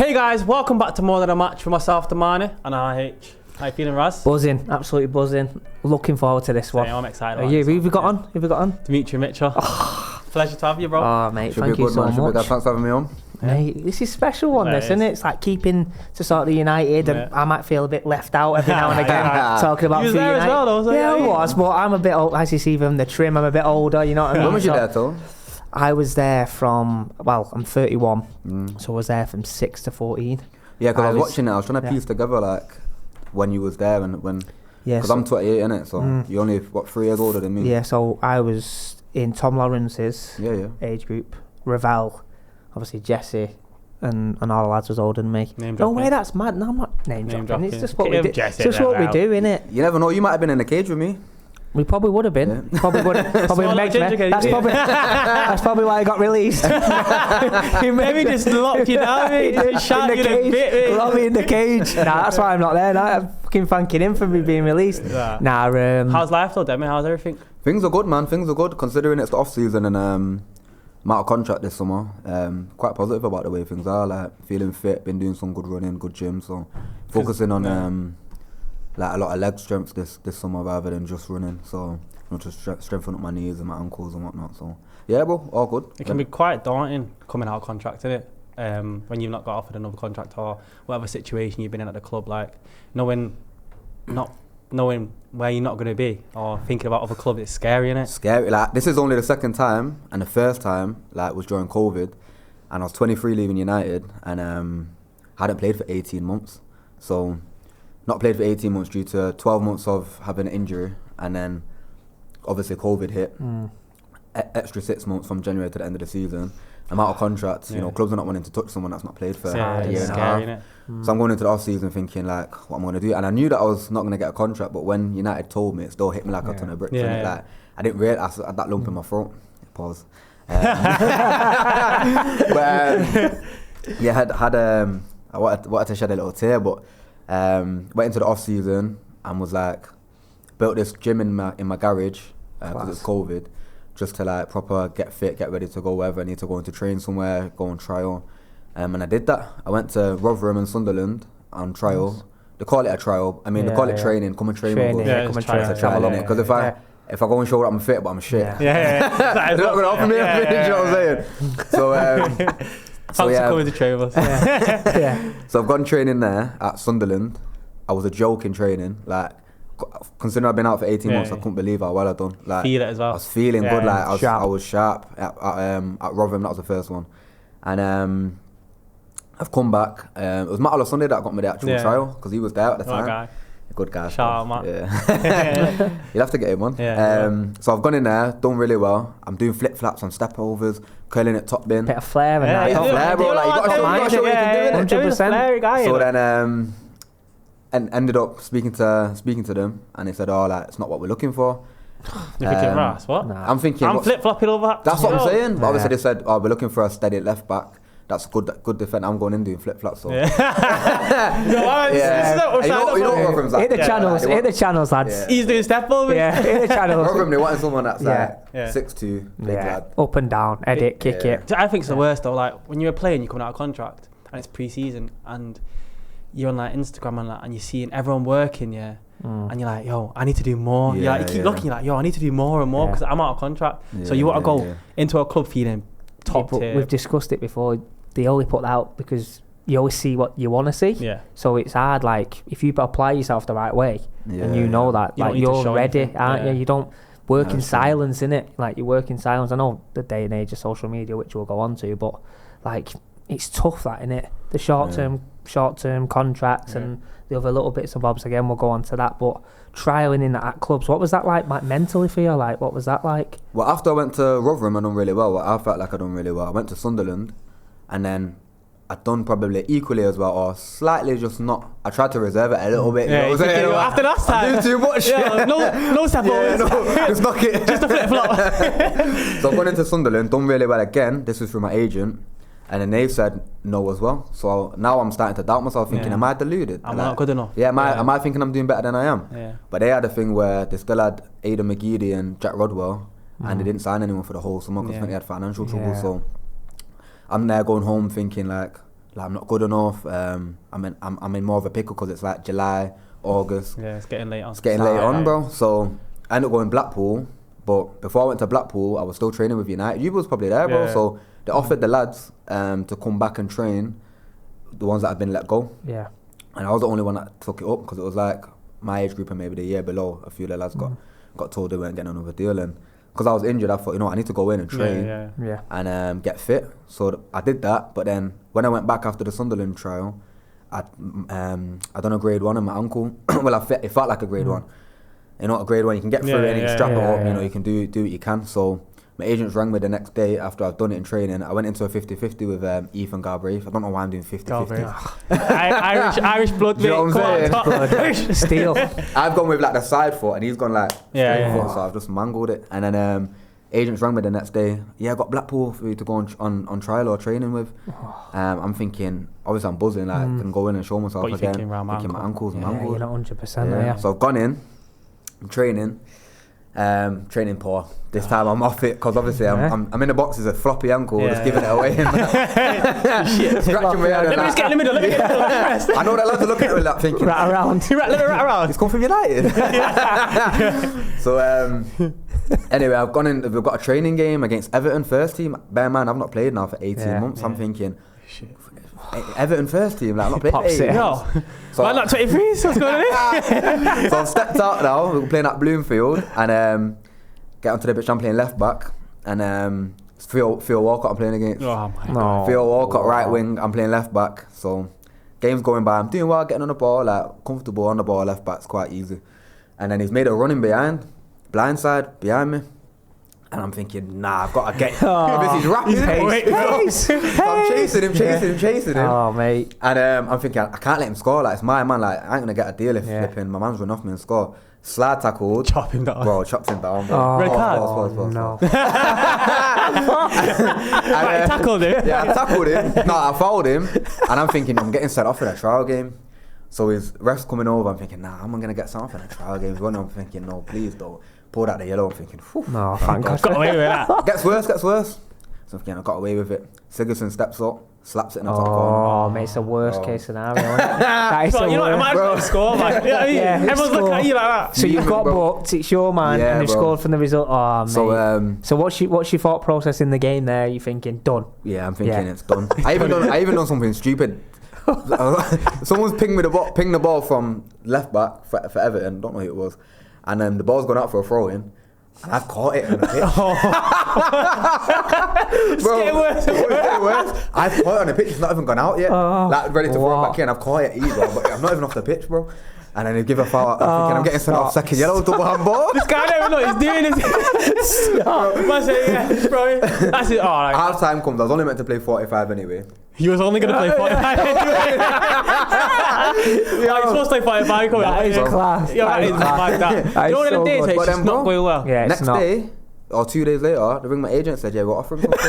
Hey guys, welcome back to More Than a Match with myself, Damani, and RH. How you feeling, Raz? Buzzing, absolutely buzzing. Looking forward to this one. I'm excited. Are you? Who have you got on? Who have you got on? Demetri Mitchell. Pleasure to have you, bro. Oh, mate, thank you so much. Thanks for having me on. Mate, this is a special one, this, isn't it? It's like keeping to sort of the United, and I might feel a bit left out every now and again talking about you was there United. as well, though, yeah, I was, but I'm a bit old, as you see from the trim, I'm a bit older, you know what I mean? When was you there, Tom? I was there from, well, I'm 31, so I was there from 6 to 14. Yeah, because I was watching it, I was trying to piece together, like, when you was there and when... Yeah, because I'm 28, innit, so you're only, 3 years older than me? Yeah, so I was in Tom Lawrence's age group, Ravel, obviously Jesse, and all the lads was older than me. No way, that's mad. No, I'm not name dropping. It's just what we do. It's just what we do, innit? You never know, you might have been in the cage with me. We probably would have been. Yeah. Probably would have. Probably megged me. That's probably why I got released. He maybe just locked you down, mate. Just shot you in a bit, locked me in the cage. Nah, that's why I'm not there. Nah, I'm fucking thanking him for me being released. Yeah. Nah. How's life though, Demi? How's everything? Things are good, man. Things are good, considering it's the off season and I'm out of contract this summer. Quite positive about the way things are. Like feeling fit, been doing some good running, good gym. So focusing on like a lot of leg strength this summer rather than just running. So just strengthen up my knees and my ankles and whatnot. So yeah, bro, all good. It can be quite daunting coming out of contract, isn't it? When you've not got offered another contract or whatever situation you've been in at the club, like knowing where you're not going to be or thinking about other clubs, it's scary, isn't it? Scary. Like this is only the second time, and the first time like was during COVID, and I was 23 leaving United, and hadn't played for 18 months. So not played for 18 months due to 12 months of having an injury, and then obviously COVID hit. Extra 6 months from January to the end of the season. I'm out of contract. You know, clubs are not wanting to touch someone that's not played for a year and a half. So I'm going into the off season thinking like, what I'm going to do. And I knew that I was not going to get a contract, but when United told me, it still hit me like a ton of bricks. Like, I didn't realise I had that lump in my throat. Pause. But I wanted to shed a little tear, but went into the off season and was like, built this gym in my garage because it's COVID, just to like proper get fit, get ready to go wherever I need to go into train somewhere, go on trial. And I did that. I went to Rotherham and Sunderland on trial. They call it a trial. I mean, they call it training. Come and train with us. Come and train. It's a trial, innit? Because if I go and show that I'm fit, but I'm shit. They're not going to offer me anything, you know what I'm saying? So, thanks for coming to train with us. So I've gone training there at Sunderland. I was a joke in training. Like, considering I've been out for 18 months, I couldn't believe how well I'd done. Like, feel it as well. I was feeling good. Like I was sharp at Rotherham. That was the first one, and I've come back. It was Matt Sunday that got me the actual trial because he was there at the time. Guy. A good guy. Shout out, Matt. Yeah. You'll have to get him on. So I've gone in there, done really well. I'm doing flip flaps and step overs, curling it top bin. Bit of flair and that. Flair, bro. Like, you got to show what you can do, 100%. So then, and ended up speaking to them, and they said, "Oh, like it's not what we're looking for." You're thinking, Ras, what? Nah. I'm thinking, I'm flip flopping over. That's what I'm saying. But obviously they said, "Oh, we're looking for a steady left back. That's good defence." I'm going in doing flip flops. So. Hit the channels, lads. Yeah. He's doing step over. Hit the channels. Rotherham, they wanted someone that's 6'2", big lad. Up and down, edit, kick it. I think it's the worst though. Like when you're playing, you're coming out of contract, and it's pre-season, and you're on like Instagram and that, and you're seeing everyone working, and you're like, yo, I need to do more. You keep looking, you're like, yo, I need to do more and more because I'm out of contract. So you want to go into a club feeling top tier. We've discussed it before. They only put that out because you always see what you want to see. Yeah. So it's hard. Like if you apply yourself the right way, and you know that, like you're ready, aren't you? You don't work in silence, innit? Like you work in silence. I know the day and age of social media, which we'll go on to, but like it's tough, that, innit? The short term contracts and the other little bits and bobs. Again, we'll go on to that. But trialing in at clubs, what was that like mentally for you? Like, what was that like? Well, after I went to Rotherham, I done really well. I felt like I done really well. I went to Sunderland, and then I'd done probably equally as well, or slightly just not. I tried to reserve it a little bit. Yeah, you know after last time, I do too much. No step overs. Just knock it. Just a flip flop. So I've gone into Sunderland, done really well again. This was through my agent. And then they've said no as well. So now I'm starting to doubt myself, thinking, am I deluded? I'm not good enough. Yeah, am I thinking I'm doing better than I am? Yeah. But they had a thing where they still had Aidan McGeady and Jack Rodwell, and they didn't sign anyone for the whole summer because they had financial trouble. So I'm there going home thinking like, like I'm not good enough. I'm in more of a pickle because it's like July, August. Yeah, it's getting late on. It's getting late on, bro. So I ended up going Blackpool. But before I went to Blackpool, I was still training with United. You was probably there, bro. Yeah. So they offered the lads to come back and train, the ones that had been let go. Yeah. And I was the only one that took it up because it was like my age group and maybe the year below. A few of the lads got told they weren't getting another deal. And because I was injured, I thought, you know, I need to go in and train and get fit. So I did that. But then when I went back after the Sunderland trial, I done a grade 1 on my ankle. Well, it felt like a grade 1. You know, a grade 1, you can get through it and you can strap it up, you know, you can do what you can. So my agents rang me the next day after I've done it in training. I went into a 50-50 with Ethan Galbraith. I don't know why I'm doing 50-50. Irish blood, you know what I'm saying? Steel. I've gone with like the side foot and he's gone like straight foot, yeah. so I've just mangled it. And then agents rang me the next day. Yeah, I got Blackpool for you to go on trial or training with. I'm thinking, obviously I'm buzzing, like I can go in and show myself again. Thinking my ankles mangled. You're not 100% there. So I've gone in, I'm training. Training poor. This time I'm off it because obviously I'm in the boxes a floppy ankle, just giving it away. Scratching my head. Let me just get in the middle. I know that lads are looking at me like thinking, rat around. Let me rat around. He's come from United. So anyway, I've gone in. We've got a training game against Everton first team. Bear in mind, I've not played now for 18 months. I'm thinking, Everton first team, like, I'm not playing for 18 months. No. So I'm not 23, so what's going on here? So I've stepped out now. We're playing at Bloomfield and get onto the pitch. I'm playing left back and Theo Walcott I'm playing against. Oh my God. Theo Walcott right wing. I'm playing left back. So game's going by. I'm doing well, getting on the ball, like comfortable on the ball. Left back's quite easy. And then he's made a running behind, blindside behind me. And I'm thinking, nah, I've got to get this. He's rapid. So I'm chasing him. Oh, mate. And I'm thinking, I can't let him score. Like, it's my man. Like, I ain't going to get a deal if flipping my man's run off me and score. Slide tackled. Chop him down. Bro, chopped him down. Bro. Red card? No. I tackled him? Yeah, I tackled him. No, I fouled him. And I'm thinking, I'm getting set off in a trial game. So his ref's coming over. I'm thinking, nah, I'm going to get sent off in a trial game. I'm thinking, no, please don't. Pulled out the yellow. I'm thinking, no, thank God. Got away with that. Gets worse. So I'm thinking, I got away with it. Sigurdsson steps up, slaps it in the top corner. Oh, mate, it's the worst case scenario, isn't it? That is You know what, I might as well score, like, you know what I mean? Everyone's looking at you like that. So you've got booked, it's your man, and you've scored from the result. Oh, mate. So what's your thought process in the game there? You're thinking, done? Yeah, I'm thinking it's done. I even done something stupid. Someone's pinged the ball from left back for Everton, don't know who it was. And then the ball's gone out for a throw-in. And I've caught it in the pitch. It's getting worse. I've caught it on the pitch. It's not even gone out yet. Like, ready to throw it back in. I've caught it either, but I'm not even off the pitch, bro. And then they give a foul. I'm thinking I'm getting sent off second yellow, double handball. This guy don't even know what he's doing. Bro. That's it. Oh, half time comes. I was only meant to play 45 anyway. He was only going to play 45 anyway. He's supposed to play 45. That is class. Yeah, that is like that. You know what them days, it's just not going well. Yeah, next day, or 2 days later, they ring my agent and said, yeah, we'll offer him something.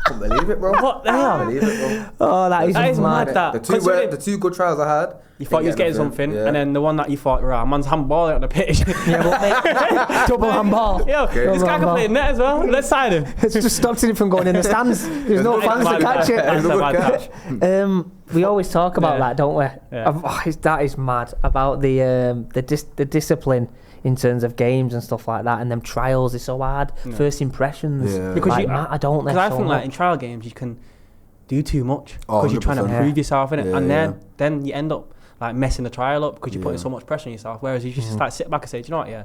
Couldn't believe it, bro. What the hell? Couldn't believe it, bro. Oh, that is mad. The two good trials I had. You thought you was getting something, and then the one that you thought, right, man's handball out on the pitch. Yeah, but mate, double handball. Yo, this guy can play net as well. Let's sign him. It's just stopped him from going in the stands. There's no fans to catch it. That's a bad catch. We always talk about that, don't we? Yeah. That is mad about the discipline in terms of games and stuff like that, and them trials are so hard. First impressions, because like, I don't. Because I think like in trial games you can do too much because you're trying to 100%. prove yourself in it, and then you end up like messing the trial up because you're putting so much pressure on yourself. Whereas you just like sit back and say, do you know what? Yeah,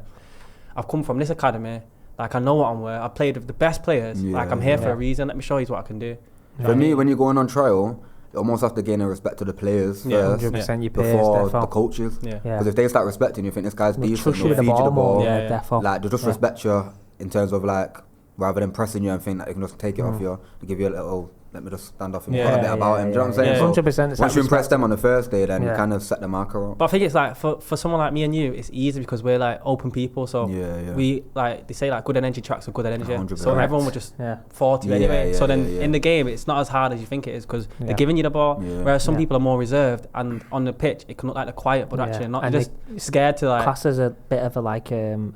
I've come from this academy. Like I know what I'm worth. I played with the best players. Like I'm here for a reason. Let me show you what I can do. For me, when you're going on trial, you almost have to gain a respect to the players first, 100% your before peers, the coaches. Yeah. Because if they start respecting you, think this guy's decent, trust you they'll with feed you the ball. Defo. Like they'll just respect you in terms of like, rather than pressing you and think that they can just take it off you, they give you a little, let me just stand off and talk a bit about him. Do you know what I'm saying? 100%. So once you impress them on the first day, then you kind of set the marker up. But I think it's like for someone like me and you, it's easy because we're like open people. So we like they say like good energy tracks are good energy. 100%. So everyone would just fall to you anyway. So then in the game, it's not as hard as you think it is because they're giving you the ball. Whereas some people are more reserved, and on the pitch it can look like they're quiet, but actually not. They're just scared to like. Class is a bit of a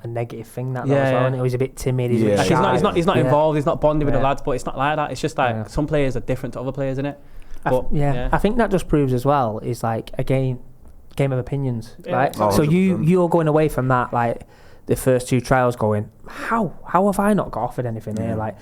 negative thing that as well. And he's a bit timid. He's not involved. He's not bonding with the lads. But it's not like that. It's just like some players are different to other players, isn't it? But I think that just proves as well is like again game of opinions, right? Oh, so you're going away from that like the first 2 trials going, how have I not got offered anything here? Like,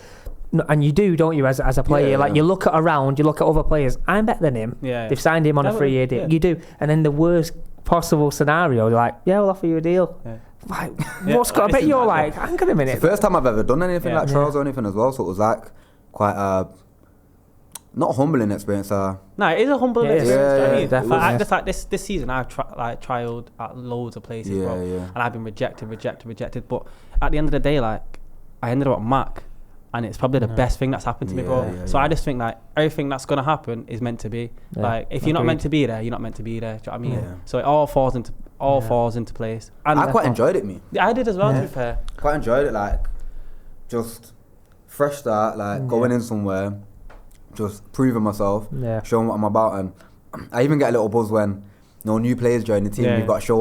and you do, don't you, as a player? Like you look at other players. I'm better than him. They've signed him on a 3-year deal. You do, and then the worst possible scenario, you're like, we'll offer you a deal. Like, what's got? I bet you're like, hang on a minute. It's the first time I've ever done anything like trials or anything as well. So it was like quite not a humbling experience. No, it is a humbling experience. Definitely. Just like this season, I've trialed at loads of places, bro, and I've been rejected. But at the end of the day, like, I ended up at Mac, and it's probably the best thing that's happened to me, bro. So I just think like everything that's gonna happen is meant to be. Like, if you're not meant to be there, you're not meant to be there. Do you know what I mean? So it all falls into place. And I quite enjoyed it, me. Yeah, I did as well. To be fair, quite enjoyed it. Like, just fresh start. Like going in somewhere. Just proving myself, showing what I'm about, and I even get a little buzz when new players join the team. You've got to show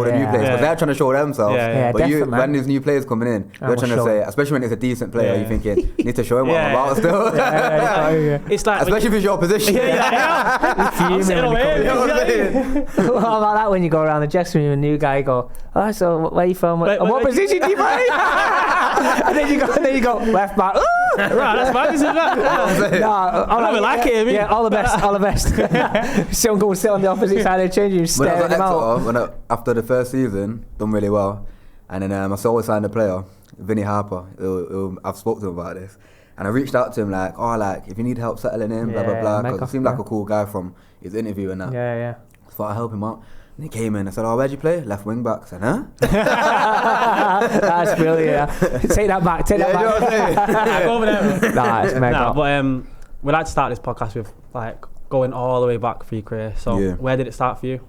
the new players because they're trying to show themselves. But when there's new players coming in, you're trying to say, especially when it's a decent player, you're thinking, you need to show him what I'm about still. It's like especially if it's your position. What about that when you go around the dressing room and a new guy go, so where are you from? What position do you play? And then you go left back. Right, that's fine, isn't that? I don't like it. Yeah, all the best. Someone go and sit on the opposite side of the change room, staring them out. After the first season, done really well, and then I always signed a player, Vinny Harper. I've spoken to him about this, and I reached out to him like, if you need help settling in, blah blah blah, because he seemed like a cool guy from his interview and that. I thought I'd help him out. And he came in. I said, where'd you play? Left wing back. I said, huh? That's brilliant. Take that back. You know what I'm saying? Go over there. Nah, it's mega. But we'd like to start this podcast with like going all the way back for your career. So where did it start for you?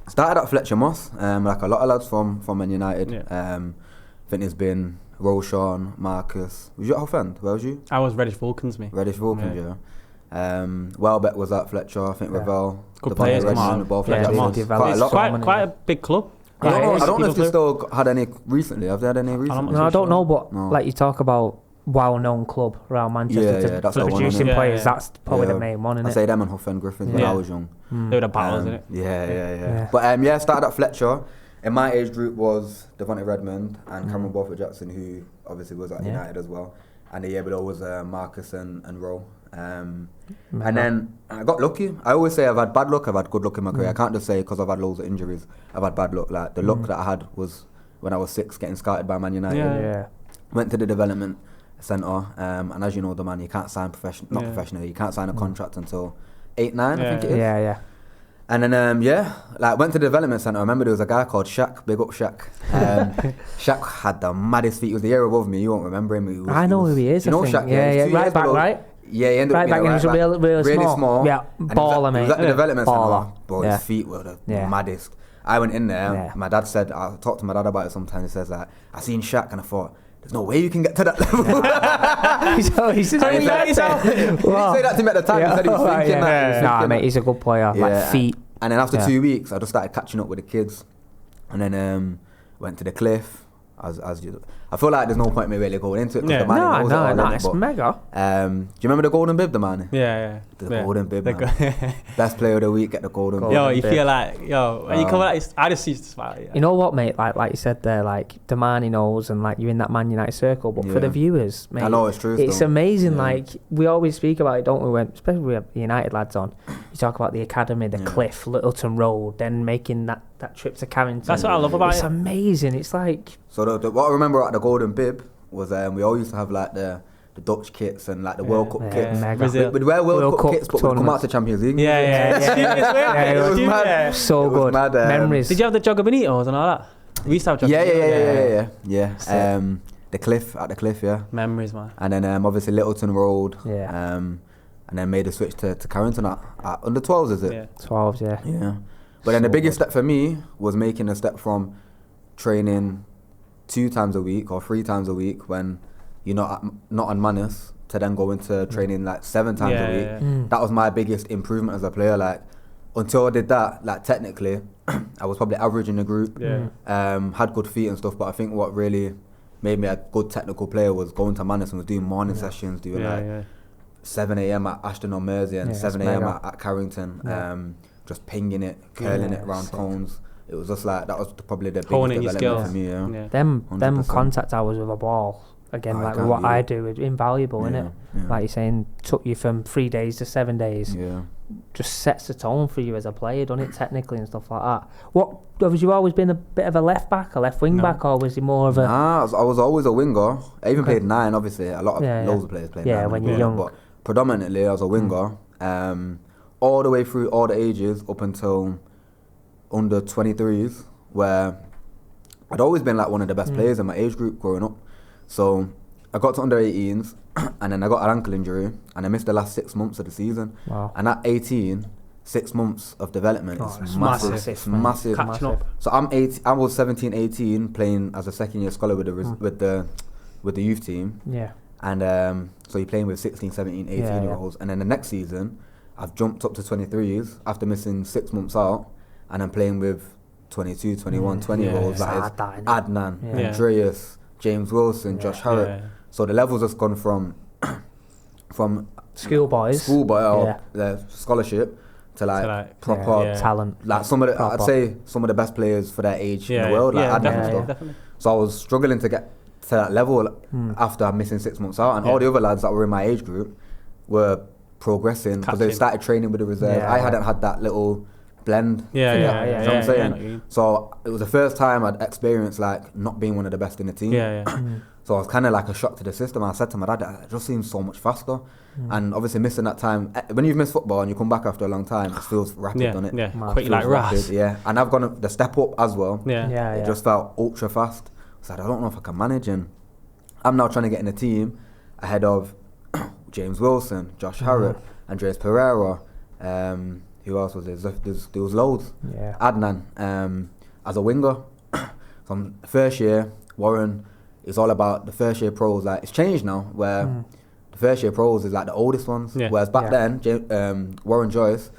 Started at Fletcher Moss. Like a lot of lads from Man United. I think there's been Roshan, Marcus. Was you at Hoff End? Where was you? I was Reddish Vulcans, me. Reddish Vulcans, Welbeck was at Fletcher. I think Ravel. Good players come on. Quite a big club. I don't know if they still had any recently. Have they had any recently? No, I don't know, but like you talk about well-known club around Manchester that's producing players. That's probably the main one, isn't it? I say them and Hoff and Griffins when I was young. They were the battles, isn't it? Yeah. But started at Fletcher. In my age group was Devontae Redmond and Cameron Borthwick Jackson, who obviously was at United as well. And the year below was Marcus and Rowe. And then I got lucky. I always say I've had bad luck, I've had good luck in my career. I can't just say because I've had loads of injuries, I've had bad luck. Like the luck that I had was when I was 6 getting scouted by Man United. Went to the development centre, and as you know, the man, you can't sign professionally, you can't sign a contract until 8-9, I think it is. And then went to the development centre. I remember there was a guy called Shaq, big up Shaq. Shaq had the maddest feet. He was the year above me. You won't remember him. I know who he is. You know Shaq? Yeah, right back, right? Yeah, he ended up being right back. He was really small. Yeah, baller, mate. He was at the development centre, but his feet were the maddest. I went in there. My dad said, I talked to my dad about it sometimes. He says that I seen Shaq and I thought, there's no way you can get to that level. He didn't say that to me at the time. He said he was thinking that. Nah, mate, he's a good player. Like feet. And then after 2 weeks, I just started catching up with the kids, and then went to the cliff. I feel like there's no point in me really going into it because the man knows it already. It's mega. Do you remember the golden bib, the man? Yeah. The golden bib, man. Best player of the week, get the golden bib. Yo, you feel like, when you come out, I just used to smile. You know what, mate? Like you said there, like the man he knows, and like you're in that Man United circle. But for the viewers, mate, I know it's true. It's amazing. Like we always speak about it, don't we? When especially we have United lads on, you talk about the academy, the cliff, Littleton Road, then making that trip to Carrington. That's what I love about it. It's amazing. It's like so. What I remember at the golden bib was we all used to have like the Dutch kits and like the World Cup kits. We'd wear World Cup kits, but we'd come out to Champions League. It was mad. So good. Memories. Did you have the Jogger Bonitos and all that? We used to have Jogger Yeah. The cliff, at the cliff, Memories, man. And then obviously Littleton Road. And then made a switch to Carrington at under 12s, is it? Yeah. 12s, Yeah. But then the biggest step for me was making a step from training 2 times a week or 3 times a week when you're not on Manus to then go into training like 7 times a week. That was my biggest improvement as a player. Like until I did that, like technically I was probably average in the group. Had good feet and stuff, but I think what really made me a good technical player was going to Manus and was doing morning sessions, doing 7 a.m. at Ashton-on-Mersey and 7 a.m. at Carrington, just pinging it, curling it around cones. It was just like, that was probably the biggest development for me. Yeah. Them contact hours with a ball, again, like what I do, is invaluable, isn't it? Yeah. Like you're saying, took you from 3 days to 7 days. Yeah. Just sets the tone for you as a player, doesn't it, technically and stuff like that. Have you always been a bit of a left back, a left wing back, or was he more of a... Nah, I was always a winger. I even played 9, obviously. Loads of players played 9. Yeah, when you're young. But predominantly, I was a winger. All the way through all the ages, up until under 23s, where I'd always been like one of the best players in my age group growing up. So I got to under 18s, and then I got an ankle injury, and I missed the last 6 months of the season. Wow. And at 18, 6 months of development is massive. It's massive. Catching up. So I was 17, 18, playing as a second-year scholar with the youth team. Yeah. And so you're playing with 16, 17, 18-year-olds. And then the next season, I've jumped up to 23s after missing 6 months out, and I'm playing with 22, 21, 20-year-olds. That is Adnan, Andreas, James Wilson, Josh Harrop. So the levels has gone from schoolboy or the scholarship to like proper talent. Like I'd say some of the best players for their age in the world, like Adnan and stuff. Definitely. So I was struggling to get to that level after missing 6 months out, and all the other lads that were in my age group were progressing because they started training with the reserve. I hadn't had that little blend. You know what I'm saying? So it was the first time I'd experienced like not being one of the best in the team. So I was kind of like a shock to the system. I said to my dad, it just seems so much faster. And obviously missing that time, when you've missed football and you come back after a long time, it feels rapid, doesn't it? Quick like Ras. And I've gone the step up as well. It just felt ultra fast. I said, I don't know if I can manage, and I'm now trying to get in the team ahead of James Wilson, Josh Harrop, Andreas Pereira, who else was there? There was loads. Adnan, as a winger. From first year, Warren, it's all about the first year pros. Like, it's changed now, where the first year pros is like the oldest ones. Whereas back then, Warren Joyce,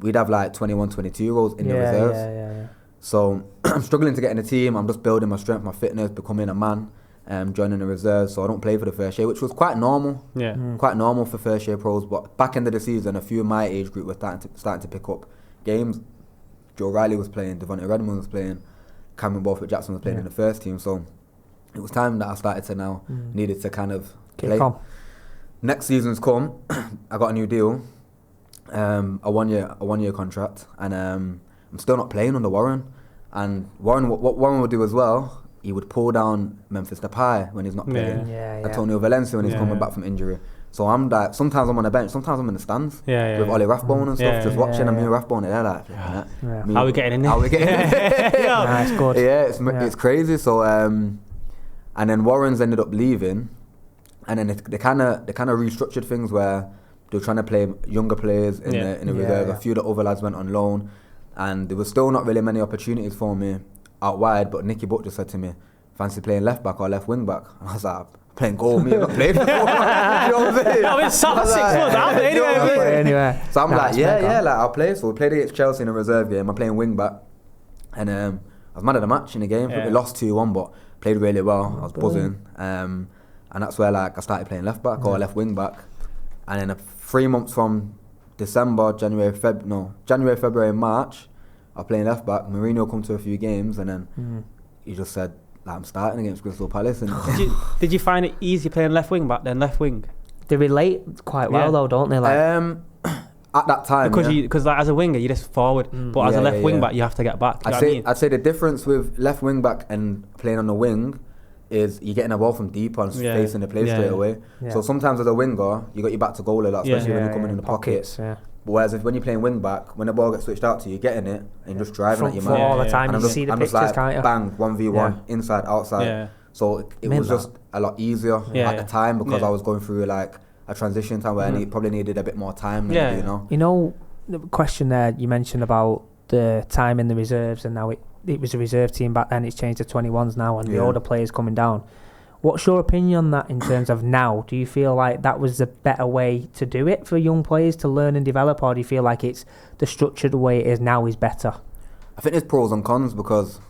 we'd have like 21, 22-year-olds in the reserves. So I'm struggling to get in the team. I'm just building my strength, my fitness, becoming a man, joining the reserves. So I don't play for the first year, which was quite normal. Quite normal for first year pros. But back end of the season, a few of my age group were starting to pick up games. Joe Riley was playing, Devontae Redmond was playing, Cameron Borthwick-Jackson was playing in the first team. So it was time that I started to now needed to kind of play. Next season's come. I got a new deal, a one year contract, and I'm still not playing under Warren. And Warren, what Warren would do as well, he would pull down Memphis Depay when he's not playing. Antonio Valencia when he's coming back from injury. So I'm like, sometimes I'm on the bench, sometimes I'm in the stands with Ollie Rathbone and stuff, just watching. I'm here, Rathbone, and they're like, how are we getting in there? It's good. It's crazy. So and then Warren's ended up leaving, and then they kind of restructured things where they were trying to play younger players in the reserve. A few of the other lads went on loan, and there was still not really many opportunities for me out wide. But Nicky Butt just said to me, "Fancy playing left back or left wing back?" And I was like, "Playing goal, me, I'm not playing for goal." You know what I'm saying? It's summer 6 months. I'll play anyway. So I'm like, like I'll play. So we played against Chelsea in a reserve game. I'm playing wing back, and I was man of the match in the game. We lost 2-1, but played really well. I was buzzing, and that's where like I started playing left back or left wing back. And then 3 months from December, January, February, March, I was playing left back. Mourinho come to a few games, and then he just said, like, I'm starting against Crystal Palace. And did you find it easy playing left wing back than left wing? They relate quite well though, don't they? Like, at that time, because like as a winger you're just forward, but as a left wing back you have to get back. I'd say the difference with left wing back and playing on the wing is you're getting a ball from deep and facing the play straight away. So sometimes as a winger you got your back to goal a lot, especially when you're coming in the pockets. But whereas when you're playing wing back, when the ball gets switched out to you, you're getting it and you're just driving at your man all the time. You see the pictures, like, can't you? Bang, 1v1, inside, outside. So it was just a lot easier at the time because I was going through like a transition time where I probably needed a bit more time. You know. You know, the question there you mentioned about the time in the reserves, and now it was a reserve team back then. It's changed to 21s now, and the older players coming down. What's your opinion on that in terms of now? Do you feel like that was the better way to do it for young players to learn and develop, or do you feel like it's the structured way it is now is better? I think there's pros and cons, because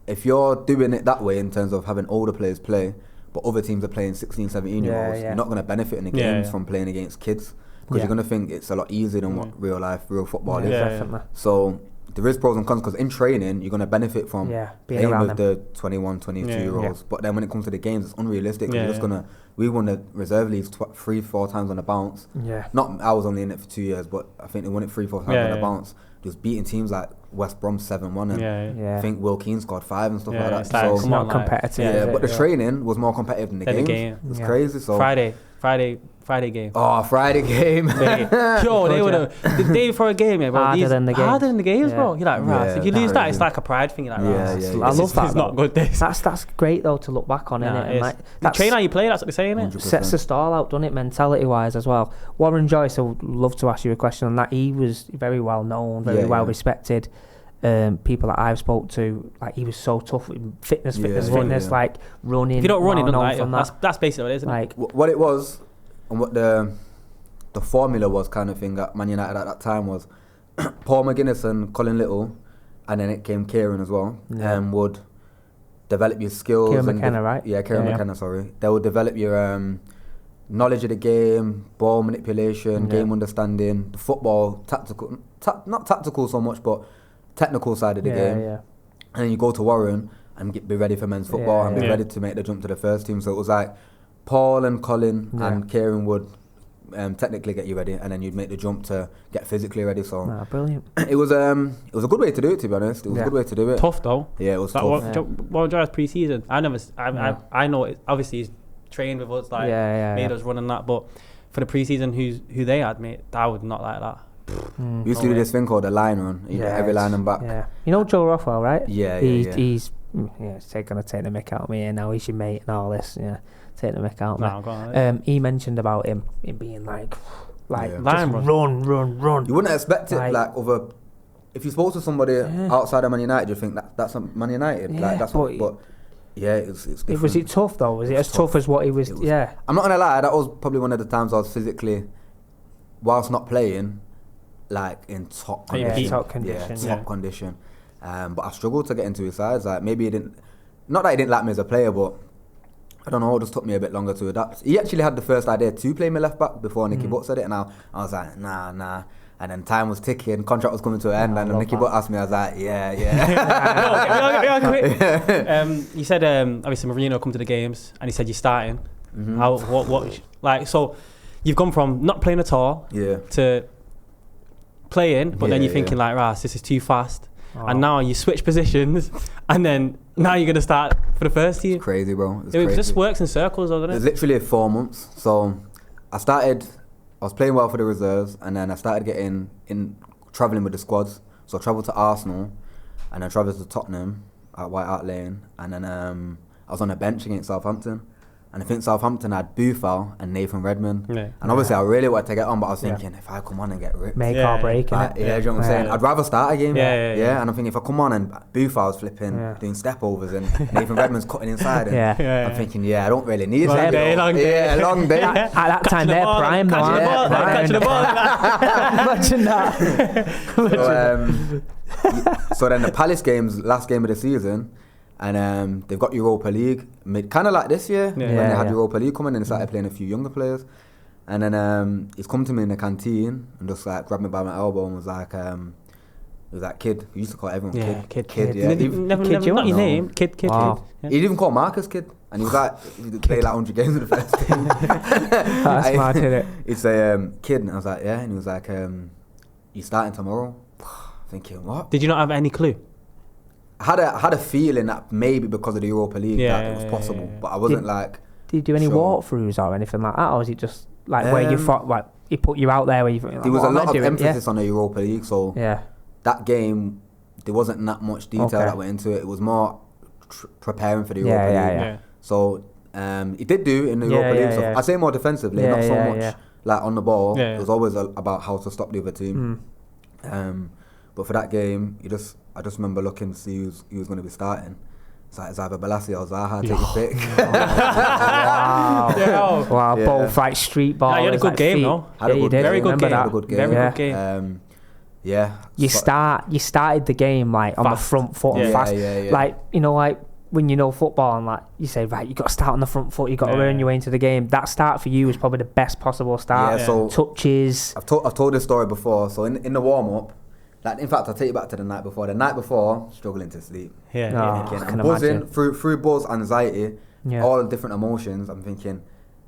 if you're doing it that way in terms of having older players play, but other teams are playing 16, 17-year-olds. You're not going to benefit in the games from playing against kids because you're going to think it's a lot easier than what real football is. Definitely. So there is pros and cons because in training you're going to benefit from playing with the 21, 22-year-olds. But then when it comes to the games, it's unrealistic. You're just gonna. We won the reserve leagues 3-4 times on the bounce. Not I was only in it for 2 years, but I think they won it 3-4 times on the bounce. Just beating teams like West Brom 7-1, and I think Will Keane scored 5 and stuff like that. So it's not competitive. But the training was more competitive than the games. It's crazy. So Friday game. Oh, Friday game. Yo, they would have the day before a game, bro. Harder than the games, bro. You're like, right. If you lose that, it's like a pride thing. You're like, right. I love that. It's not good. That's great though to look back on, innit? Like, you train how you play. That's what they're saying. It sets the stall out, doesn't it? Mentality wise as well. Warren Joyce, I would love to ask you a question on that. He was very well known, very well respected. People that I've spoke to, like he was so tough. Fitness, like running. If you don't run, it doesn't like that's basically what it is. Like what it was. And what the formula was kind of thing at Man United at that time was Paul McGuinness and Colin Little, and then it came Kieran as well, would develop your skills. Kieran McKenna, right? Yeah, Kieran McKenna, sorry. They would develop your knowledge of the game, ball manipulation, game understanding, the football, tactical, not tactical so much, but technical side of the game. And then you go to Warren and be ready for men's football and be ready to make the jump to the first team. So it was like Paul and Colin and Kieran would technically get you ready, and then you'd make the jump to get physically ready. So brilliant. It was a good way to do it, to be honest. It was a good way to do it. Tough though. Yeah, it was like tough. What was pre-season? I know it, obviously he's trained with us, like made us run and that, but for the pre-season who they had, mate, I would not like that. We used to do this thing called a line run. Every line and back. You know Joe Rothwell, right? He's going to take the mick out of me here now. He's your mate and all this. Take the mick out. No, go on, he mentioned about him being like line run. You wouldn't expect it if you spoke to somebody outside of Man United, you think that's Man United. It's different. Was it tough though? Was it as tough as what he was? I'm not gonna lie. That was probably one of the times I was physically, whilst not playing, like in top condition. Top condition. But I struggled to get into his sides. Like maybe he didn't. Not that he didn't like me as a player, but I don't know, it just took me a bit longer to adapt. He actually had the first idea to play me left back before Nicky Butt said it, and I was like, nah. And then time was ticking, contract was coming to an end, and then Nicky Butt asked me, I was like, yeah. You said obviously Mourinho come to the games, and he said you're starting. So you've gone from not playing at all to playing, but then you're thinking like, right, this is too fast. And now you switch positions, and then now you're going to start for the first team. It's crazy, bro. It just works in circles, doesn't it? It's literally 4 months. So I was playing well for the reserves, and then I started travelling with the squads. So I travelled to Arsenal, and then travelled to Tottenham at White Hart Lane, and then I was on a bench against Southampton. And I think Southampton had Boufal and Nathan Redmond. And obviously I really wanted to get on, but I was thinking, if I come on and get ripped... Make or break, you know what I'm saying? I'd rather start a game. And I'm thinking, if I come on and Boufal's flipping, doing step-overs, and Nathan Redmond's cutting inside, and I'm thinking, I don't really need long day. Long day. At that time, they're prime, though, aren't they? Catching the ball. Imagine that. So then the Palace games, last game of the season, and they've got Europa League, kind of like this year when they had Europa League coming, and they started playing a few younger players. And then he's come to me in the canteen and just like grabbed me by my elbow and was like, kid. We used to call everyone kid. Never not your name, kid. Wow. He'd even call Marcus kid, and he was like, he played like 100 games in the first team. That's mad, isn't it? He'd say, kid, and I was like, yeah, and he was like, you starting tomorrow? Thinking, what? Did you not have any clue? I had a feeling that maybe because of the Europa League that it was possible, but I wasn't Did you do any walkthroughs or anything like that, or was it just like where you thought like he put you out there where you? Like, there was a lot of emphasis on the Europa League, so that game there wasn't that much detail that went into it. It was more preparing for the Europa League. So he did do in the Europa League. So I say more defensively, not so much like on the ball. It was always about how to stop the other team. But for that game, I just remember looking to see who was going to be starting. It's like, it's either Balassi or Zaha, take a pick. Wow, both like street ball. You had a good game, though. Very good game. Yeah. You started the game like on the front foot and fast. Like, you know, like when you know football and like you say, right, you got to start on the front foot, you got to earn your way into the game. That start for you is probably the best possible start. Yeah, so touches. I've told this story before. So in the warm up, like in fact, I'll take you back to the night before. The night before, struggling to sleep. I'm buzzing through buzz, anxiety, all the different emotions. I'm thinking,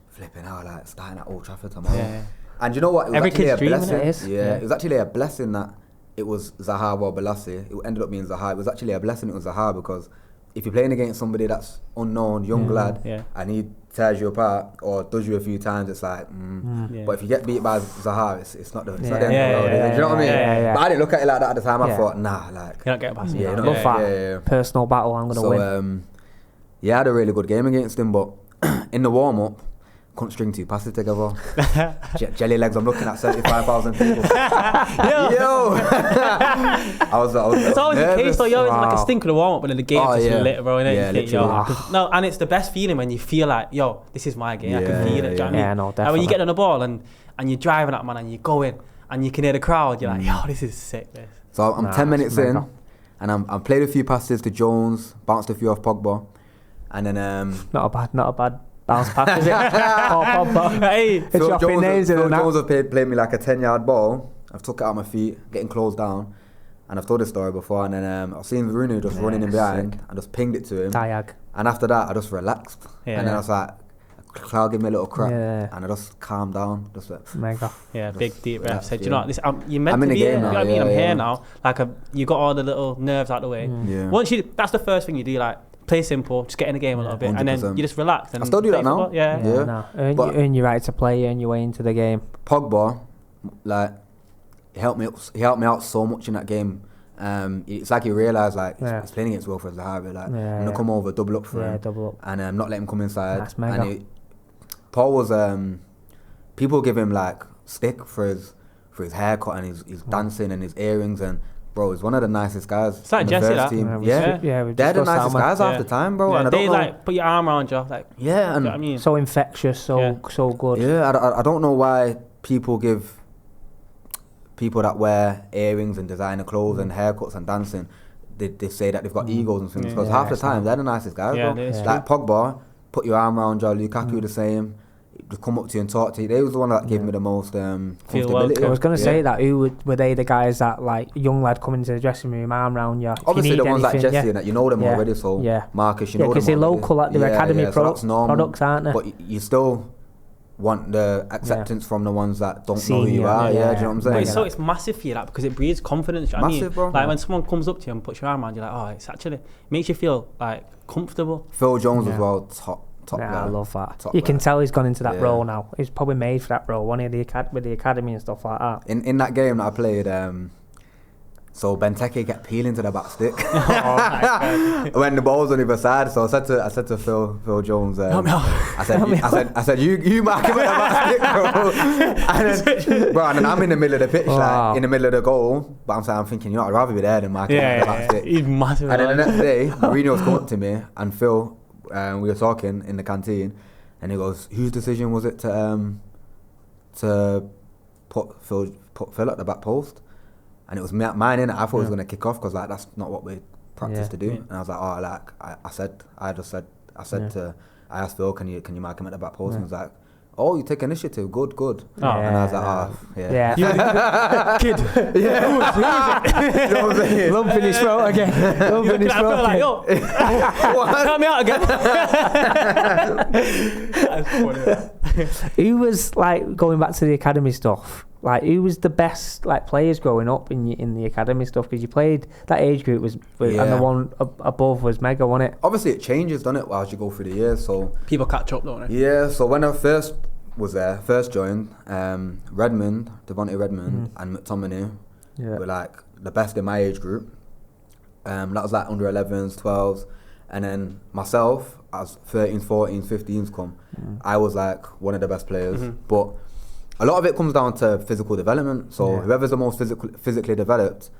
flipping out, like starting at Old Trafford tomorrow. Yeah. And you know what? It was every actually kid's a dream, blessing. It was actually a blessing that it was Zaha or Balassi. It ended up being Zaha. It was actually a blessing it was Zaha, because if you're playing against somebody that's unknown, young lad, and he tears you apart or does you a few times, it's like, But if you get beat by Zaha, it's not the end of the world. Do you know what I mean? But I didn't look at it like that at the time. I thought, nah, like you're not getting past me. I love that personal battle. I'm gonna win. I had a really good game against him, but in the warm up, couldn't string 2 passes together. Jelly legs. I'm looking at 75,000 people. Yo. I was it's always nervous. the case though. You're always like a stink of the warm up, but then the game's just lit, bro. Yeah, literally. No, and it's the best feeling when you feel like, yo, this is my game. I can feel it. Do you know what I mean? No, definitely. Like when you get on the ball and you're driving at man and you go in and you can hear the crowd, you're like, yo, this is sick. This. So I'm 10 minutes in, and I've played a few passes to Jones, bounced a few off Pogba, and then not a bad bounce pass, is it? Pogba. Hey, Phil Jones have played me like a 10-yard ball. I've took it out of my feet, getting closed down, and I've told this story before. And then I've seen Mourinho just running in behind. Sick. I just pinged it to him. Diag. And after that, I just relaxed. And then I was like, Cloud gave me a little crack, and I just calmed down. Just like, mega. Yeah, big deep breath. Said, you know what, this, you're meant to be here. You know what I mean? I'm here now. Like you got all the little nerves out the way. Once that's the first thing you do. Like, play simple, just get in the game a little bit, 100%. And then you just relax. And I still do that now. Earn your right to play, earn your way into the game. Pogba, like, he helped me out so much in that game. It's like he realised, like, he's playing against Wilfred Zaha, like, I'm gonna come over, double up for him, and not let him come inside. That's mega. And Paul was people give him like stick for his haircut and his dancing and his earrings, and bro, he's one of the nicest guys. It's like Jesse, that. Team. They're the nicest guys half the time, bro. And I don't know, like put your arm around you, like and you know what I mean? So infectious, so good. Yeah, I don't know why people give people that wear earrings and designer clothes and haircuts and dancing, they say that they've got egos and things, because half the time they're the nicest guys, bro. Like Pogba, put your arm around you. Lukaku the same. Just come up to you and talk to you. They was the one that gave me the most comfortability. I was going to say that. Were they the guys that, like, young lad coming into the dressing room, arm round you? Obviously the ones like Jesse and that, you know them already, so Marcus, you know them because they're local, at their academy products, aren't they? But you still want the acceptance from the ones that don't know who you are. Do you know what I'm saying? So it's massive for you, that, because it breeds confidence. You know massive, bro. Like when someone comes up to you and puts your arm around you, like, oh, it's actually makes you feel like comfortable. Phil Jones as well, top guy. I love that. You can tell he's gone into that role now. He's probably made for that role, with the academy and stuff like that. In that game that I played, so Benteke kept peeling to the back stick when the ball was on the other side. So I said to Phil Jones, I said you mark him at the back stick, bro. And then I'm in the middle of the pitch, like in the middle of the goal. But I'm thinking, you know, I'd rather be there than marking him at the back stick. He's massive. And then the next day, Mourinho was coming up to me, and Phil, we were talking in the canteen, and he goes, "Whose decision was it to put Phil at the back post?" And it was mine, innit? I thought he was going to kick off, because like that's not what we practice to do. And I was like, oh, like I asked Phil, can you mark him at the back post? And he was like, oh, you take initiative, good. And I was like, kid. Who was it? You know what I'm saying? Lump in his throat again. Lump in his throat. Like, yo, help me out again. That's funny. Who was, like, going back to the academy stuff? Like, who was the best, like, players growing up in the academy stuff? Because you played that age group and the one above was mega, wasn't it? Obviously, it changes, doesn't it, as you go through the years? So people catch up, don't they? Yeah. So when I first joined, Redmond, Demetri Redmond, and Mctominay were like the best in my age group. That was like under 11s, 12s, and then myself, as 13s, 14s, 15s come, I was like one of the best players, but. A lot of it comes down to physical development. So whoever's the most physically developed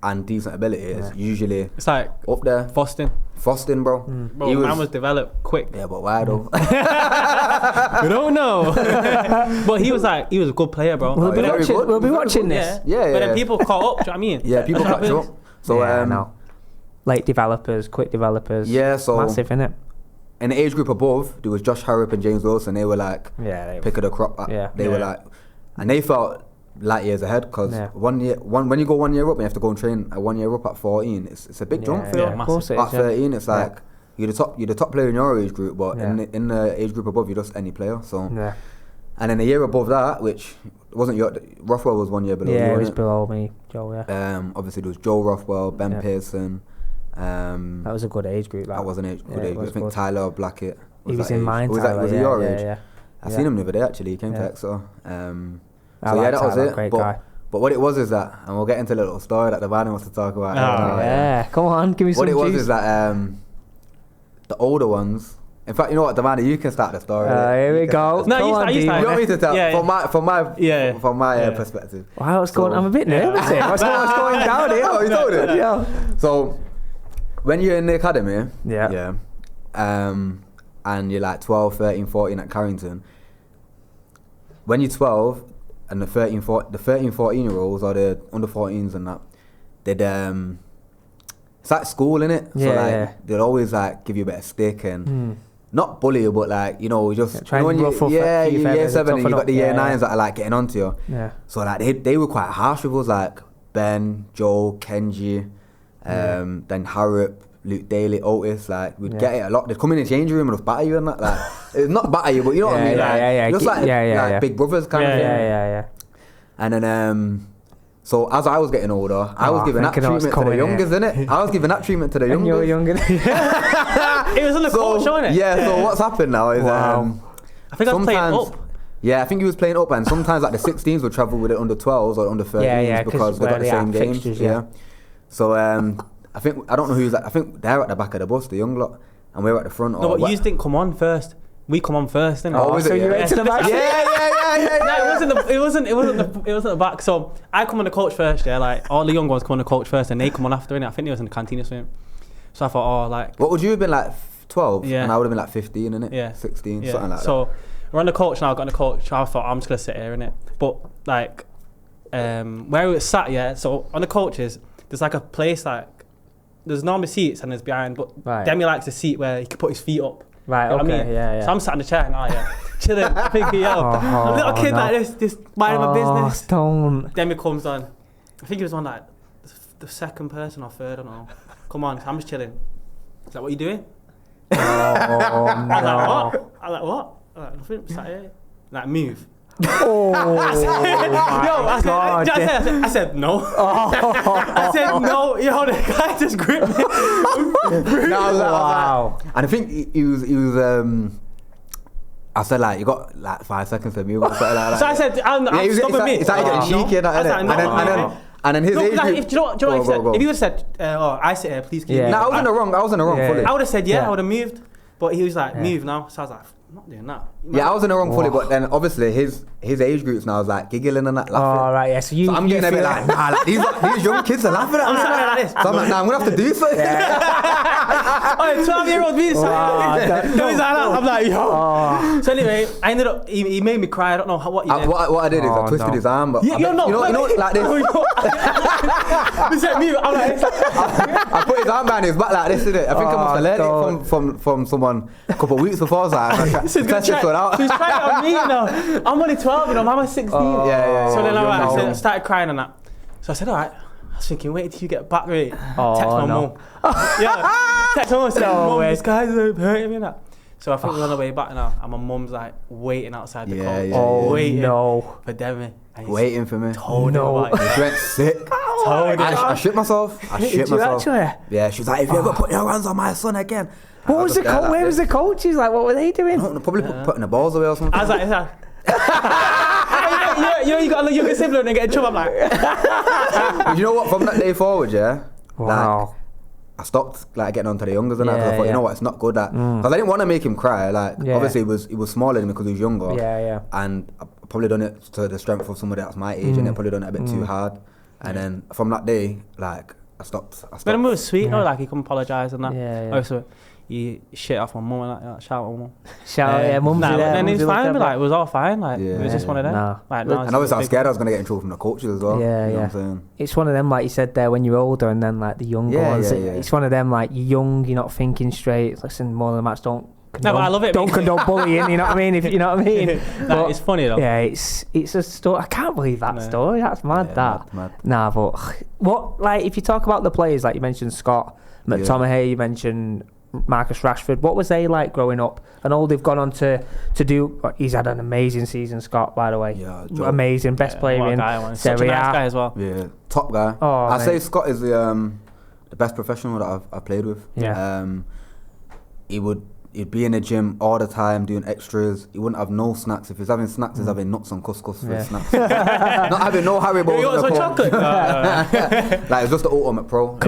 and decent ability is usually it's like up there. Fostin, bro. Bro, man was developed quick. Yeah, but why though? We don't know. But he was a good player, bro. We'll be watching this. Yeah. But then people caught up. Do you know what I mean? Yeah, people catch up. So late developers, quick developers. Yeah, so massive, innit? In the age group above, there was Josh Harrop and James Wilson. They were like pick of the crop. They were like, and they felt light years ahead because when you go 1 year up, and you have to go and train at 1 year up at 14. It's a big jump for you. Of course it is, at 13, it's like you're the top player in your age group, but in the age group above, you're just any player. So and then a year above that, which wasn't Rothwell was 1 year below. Yeah, he was below me, Joe. Yeah. Obviously there was Joe Rothwell, Ben Pearson. That was a good age group. That was an good age group. I think Tyler Blackett. He was in mine. Was he your age? Yeah. I seen him the other day actually. He came to Exeter. So that was it. Great guy. But what it was is that, and we'll get into a little story that the man wants to talk about. Come on, give me some juice. What it was is that the older ones. In fact, you know what, Devana, you can start the story. Here we go. No, you start. You want me to tell? From my perspective. Wow, what's going on? I'm a bit nervous here. What's going down here? Oh, you told it. Yeah. So, when you're in the academy, and you're like 12, 13, 14 at Carrington, when you're 12, and the 13, 14-year-olds or the under 14s and that, they'd it's like school, innit? So they'd always like give you a bit of stick and not bully you, but like, you know, just try and rough up you're year 7 and you got the year 9s that are like getting onto you. Yeah. So like they were quite harsh with us, like Ben, Joe, Kenji, then Harrop, Luke Daly, Otis, like we'd get it a lot. They'd come in the changing room and just batter you and that, like it's not batter you, but you know what I mean, just like big brothers kind of thing. Yeah. And then so as I was getting older, I was giving that treatment to the youngest, innit? I was giving that treatment to the youngest. You were younger. It was on the court, wasn't it? Yeah. So what's happened now is I think I was playing up. Yeah, I think he was playing up, and sometimes like the 16s would travel with the under 12s or under 13s because they got the same games. Fixtures, So I don't know who's. I think they're at the back of the bus, the young lot, and we're at the front. No, but you didn't come on first. We come on first, didn't we? Oh, so you went to the back? Yeah. No, it wasn't the back. So I come on the coach first. Yeah, like all the young ones come on the coach first, and they come on after. Innit? I think they was in the canteen or something. So I thought, what would you have been like 12? Yeah. And I would have been like 15, innit? Yeah. 16, something like that. So we're on the coach now. I got on the coach. I thought I'm just gonna sit here, innit? But like, where we were sat, So on the coaches, there's like a place like. There's normally seats and there's behind, but Demi likes a seat where he can put his feet up. Right, you know what I mean? Yeah. So I'm sat in the chair now, chilling, thinking, a little kid like this, just minding my business. Don't. Demi comes on. I think he was on like the second person or third, I don't know. Come on, I'm just chilling. He's like, what are you doing? No. I'm like, what? I'm like, nothing, sat here. Like, move. I said no. I said no. Yo, the guy just gripped me. Wow. And I think he was. I said like you got like 5 seconds to move. So I said, I'm stopping me. It's like getting cheeky and then his age group. Do you know what he said? If he would have said, I sit here, please. No, I was in the wrong fully. I would have said I would have moved, but he was like, move now. So I was like, I'm not doing that. Yeah, I was in the wrong fully, but then obviously his age groups now was like giggling and that, laughing. Oh right, yeah. So I'm getting a bit like, nah, like these young kids are laughing at me. Like this. So I'm like, nah, I'm gonna have to do something. 12-year-old me. I'm like, yo. So anyway, I ended up. He made me cry. I don't know what he did. What I did is I twisted his arm, but you know, like this. He said me. I'm like, I put his arm behind his back like this, did it? I think I must have learned it from someone a couple of weeks before. I was like, so he's trying it on me, you know. I'm only 12, you know. I'm 16. So then I started crying and that. So I said, all right. I was thinking, wait till you get back, right? Text my mum. Text my mum and said, Mum, this guy's hurting me and that. So I think we're on the way back now, and my mum's like waiting outside the car. Waiting for Demi. Waiting for me. Told her about it. She went sick. I shit myself. Yeah, she was like, if you ever put your hands on my son again. What was the coach? Where was the coaches? Like, what were they doing? Probably putting the balls away or something. I was like, you got a younger sibling and get in trouble. I'm like, you know what? From that day forward, wow. Like, I stopped like getting onto the youngers and that. Cause I thought, you know what? It's not good that because I didn't want to make him cry. Like, obviously, he was smaller than me because he was younger. And I probably done it to the strength of somebody that's my age, and I probably done it a bit too hard. And then from that day, like, I stopped. But it was sweet, though, like he come apologise and that. Yeah. Also, he shit off my mum and that, shout at my mum. Mum's nah, there. Then it was fine, like, it was all fine, like, it was just one of them. Nah. Like, and obviously I was scared I was going to get in trouble from the coaches as well. Yeah, you know what I'm saying? It's one of them, like you said there, when you're older and then, like, the younger ones. It's one of them, like, you're young, you're not thinking straight. Listen, more than a match, don't condone, no, but I love it. Don't condone bullying, you know what I mean? If you know what I mean. Nah, it's funny, though. Yeah, it's a story. I can't believe that story. That's mad, Mad. Nah, but what, like, if you talk about the players, like you mentioned Scott, McTominay, you mentioned Marcus Rashford, what was they like growing up? And all they've gone on to do. He's had an amazing season, Scott, by the way. Yeah, amazing, best player in Such a nice guy as well. Yeah, top guy. I'd say Scott is the best professional that I've played with. Yeah. He'd be in the gym all the time doing extras. He wouldn't have no snacks. If he's having snacks, he's having nuts and couscous for his snacks. Not having no Haribo. You want some chocolate? Like, it's just the ultimate pro.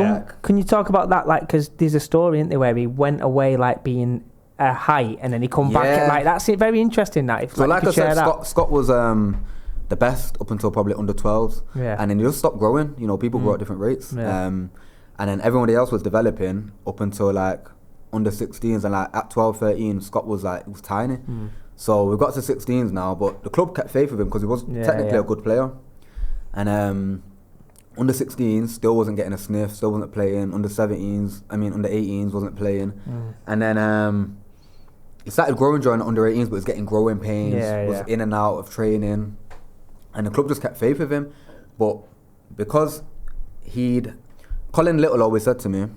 Can you talk about that? Like, because there's a story, isn't there, where he went away like being a height and then he come back. And, like, that's it. Very interesting. That. So like I said, Scott was the best up until probably under 12s. Yeah. And then he just stopped growing. You know, people grow at different rates. Yeah. And then everybody else was developing up until like under 16s, and like at 12, 13, Scott was tiny. So we got to 16s now, but the club kept faith with him because he was technically a good player. And under 16s still wasn't getting a sniff, still wasn't playing. Under 18s wasn't playing. And then he started growing during the under 18s, but was getting growing pains, was in and out of training, and the club just kept faith with him. But because Colin Little always said to me,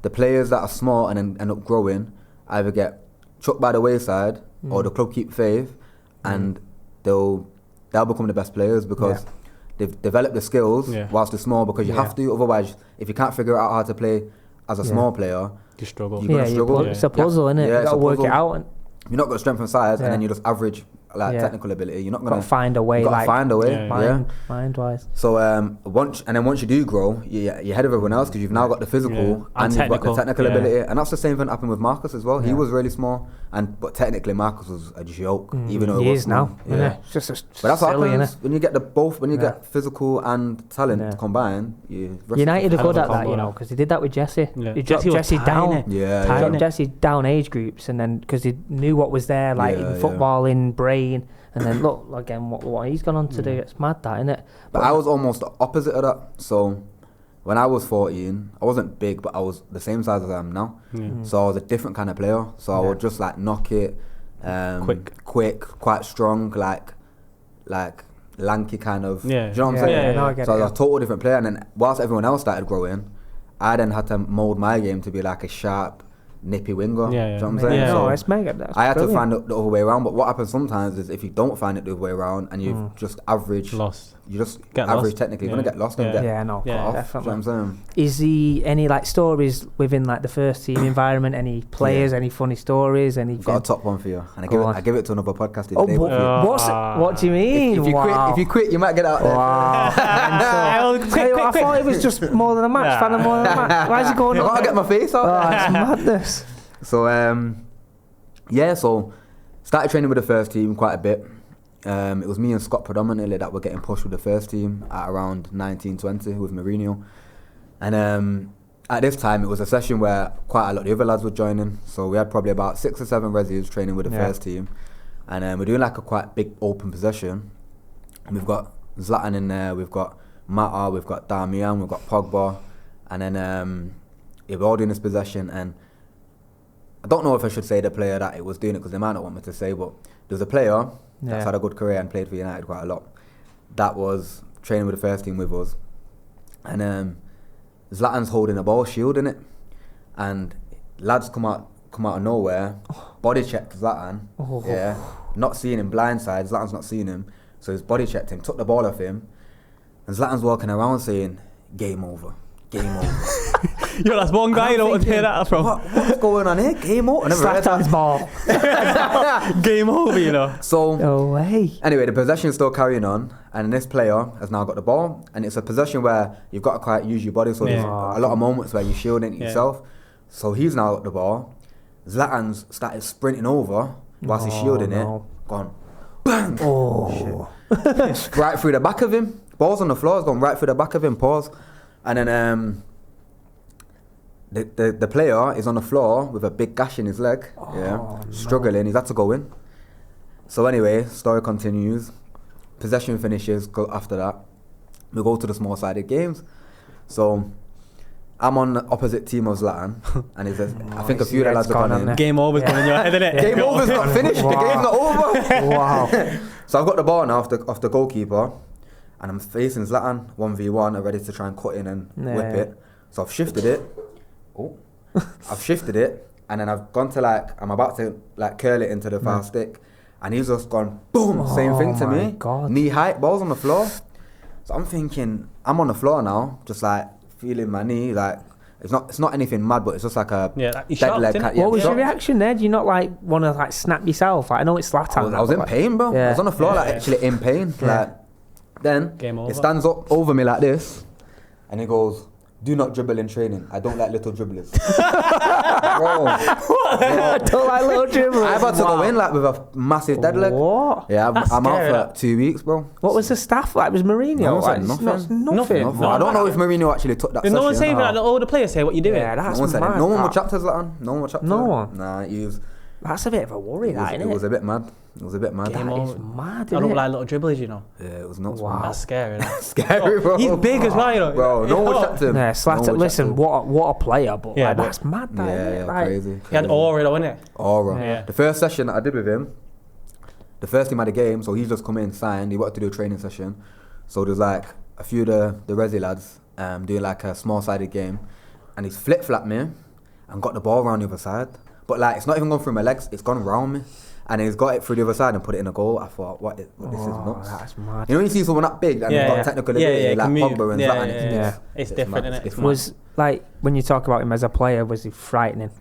the players that are small and then end up growing either get chucked by the wayside or the club keep faith and they'll become the best players because they've developed the skills whilst they're small, because you have to, otherwise if you can't figure out how to play as a small player, you struggle. You're gonna struggle. It's a puzzle, isn't it? You got to work it out. You're not got strength and size and then you just average technical ability. You're not gonna find a way. Mind-wise. So once you do grow, you're ahead of everyone else because you've now got the physical and you've got the technical ability, and that's the same thing happened with Marcus as well. He was really small, but technically Marcus was a joke, even though he is now. Yeah, it's just but that's what silly, happens when you get get physical and talent combined. United are good at that, you know, because they did that with Jesse. He dropped Jesse down. Dropped Jesse down age groups, and then because they knew what was there, like in football, in brain. And then look again what he's gone on to do. It's mad, that, isn't it? But I was almost the opposite of that. So when I was 14, I wasn't big, but I was the same size as I am now. So I was a different kind of player. So I would just like knock it, quick, quite strong, like lanky kind of. Do you know what I'm saying? No, I get so it. I was a total different player. And then whilst everyone else started growing, I then had to mould my game to be like a sharp, nippy winger. Do you know what I'm saying? Yeah, so it's mega. That's I had brilliant. to find it the other way around. But what happens sometimes is if you don't find it the other way around and you've just average, you just get average lost. technically, you're gonna get lost and get no, cut off. definitely. Do you know what I'm saying? Is there any like stories within like the first team environment? Any players? Any funny stories? Anything? I've got a top one for you, and I give it to another podcast today. What do you mean? If you quit, you might get out there. I thought it was just more than a match. Fan of more than a match. Why is it going on? I gotta get my face out. It's madness. So so started training with the first team quite a bit. It was me and Scott predominantly that were getting pushed with the first team at around 19-20 with Mourinho. And at this time it was a session where quite a lot of the other lads were joining. So we had probably about 6 or 7 reserves training with the first team. And we're doing like a quite big open possession. And we've got Zlatan in there, we've got Mata, we've got Damian, we've got Pogba. And then we're all doing this possession, and I don't know if I should say the player that it was doing it because they might not want me to say, but there was a player that's had a good career and played for United quite a lot that was training with the first team with us, and Zlatan's holding a ball shielding it, and lads come out of nowhere, body checked Zlatan, not seeing him blindside, Zlatan's not seeing him, so he's body checked him, took the ball off him, and Zlatan's walking around saying, game over. Yo, that's one guy you don't want to hear that from. What's going on here? Game over. Zlatan's ball. Game over, you know. So no way. Anyway, the possession's still carrying on, and this player has now got the ball, and it's a possession where you've got to quite use your body, so there's a lot of moments where you're shielding yourself. So he's now got the ball. Zlatan's started sprinting over whilst he's shielding it. Gone, bang! Oh, shit. Right through the back of him. Ball's on the floor, it's gone right through the back of him. Pause. And then The player is on the floor with a big gash in his leg. Struggling. He's had to go in. So anyway, story continues. Possession finishes. Go after that. We go to the small-sided games. So I'm on the opposite team of Zlatan, and I think a few of the lads are gone in. Game over's gone in your head, innit? Game over's not finished. Wow. The game's not over. Wow. So I've got the ball now off the goalkeeper, and I'm facing Zlatan 1v1. I'm ready to try and cut in and whip it. So I've shifted it. I've shifted it, and then I've gone to I'm about to curl it into the foul stick, and he's just gone boom. Same thing to me. God. Knee height, ball's on the floor. So I'm thinking, I'm on the floor now, just feeling my knee. It's not anything mad, but it's just like a dead leg. What was your reaction there? Do you not want to snap yourself? I know it's Zlatan. I was in pain, bro. I was on the floor, actually in pain. Then it stands up over me like this, and he goes, "Do not dribble in training. I don't like little dribblers." Bro, I don't like little dribblers. I've had to go in with a massive dead leg. What? Yeah, I'm out for 2 weeks, bro. What was the staff like? Was Mourinho? No one said nothing. Nothing. I don't know if Mourinho actually took that session. No one saying that all the players say what you're doing. Yeah, that's mad. No one would chat to Zlatan. No one. Nah, That's a bit of a worry, it was a bit mad. It was a bit mad. That is mad, I don't like little dribblers, you know. Yeah, it was nuts. Wow. That's scary. Scary, bro. He's big as well, you know. Bro, no one chat to him. Yeah, Zlatan, listen, what a player, but that's mad, Yeah, crazy. He had aura, though, innit? Aura. Yeah. The first session that I did with him, the first team had a game, so he's just come in, signed. He wanted to do a training session. So there's a few of the Resi lads doing a small-sided game, and he's flip-flapped me and got the ball around the other side. But it's not even gone through my legs, it's gone around me. And he's got it through the other side and put it in a goal. I thought, this is nuts. That's mad. You know when you see someone that big and he's got technical ability like Pogba and Zlatan, it's different, isn't it? Was when you talk about him as a player, was he frightening?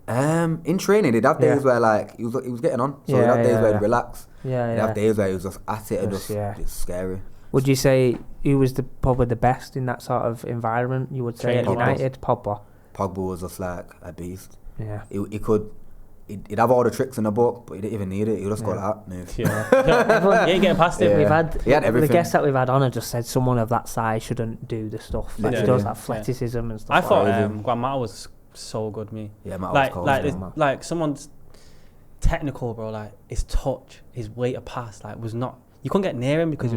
In training, he'd have days where he was getting on. So he'd have days where he'd relax. He'd have days where he was just at it and it's scary. Would you say he was probably the best in that sort of environment? You would say at United, Pogba. Pogba was just a beast. Yeah, he'd have all the tricks in the book, but he didn't even need it. He just go like that, move. Yeah, he ain't getting past it. We've had everything. The guests that we've had on have just said someone of that size shouldn't do the stuff. He does athleticism and stuff. I thought Grandma was so good, me. Yeah, Matt was cold. Someone's technical, bro. His touch, his weight of pass, was not. You couldn't get near him because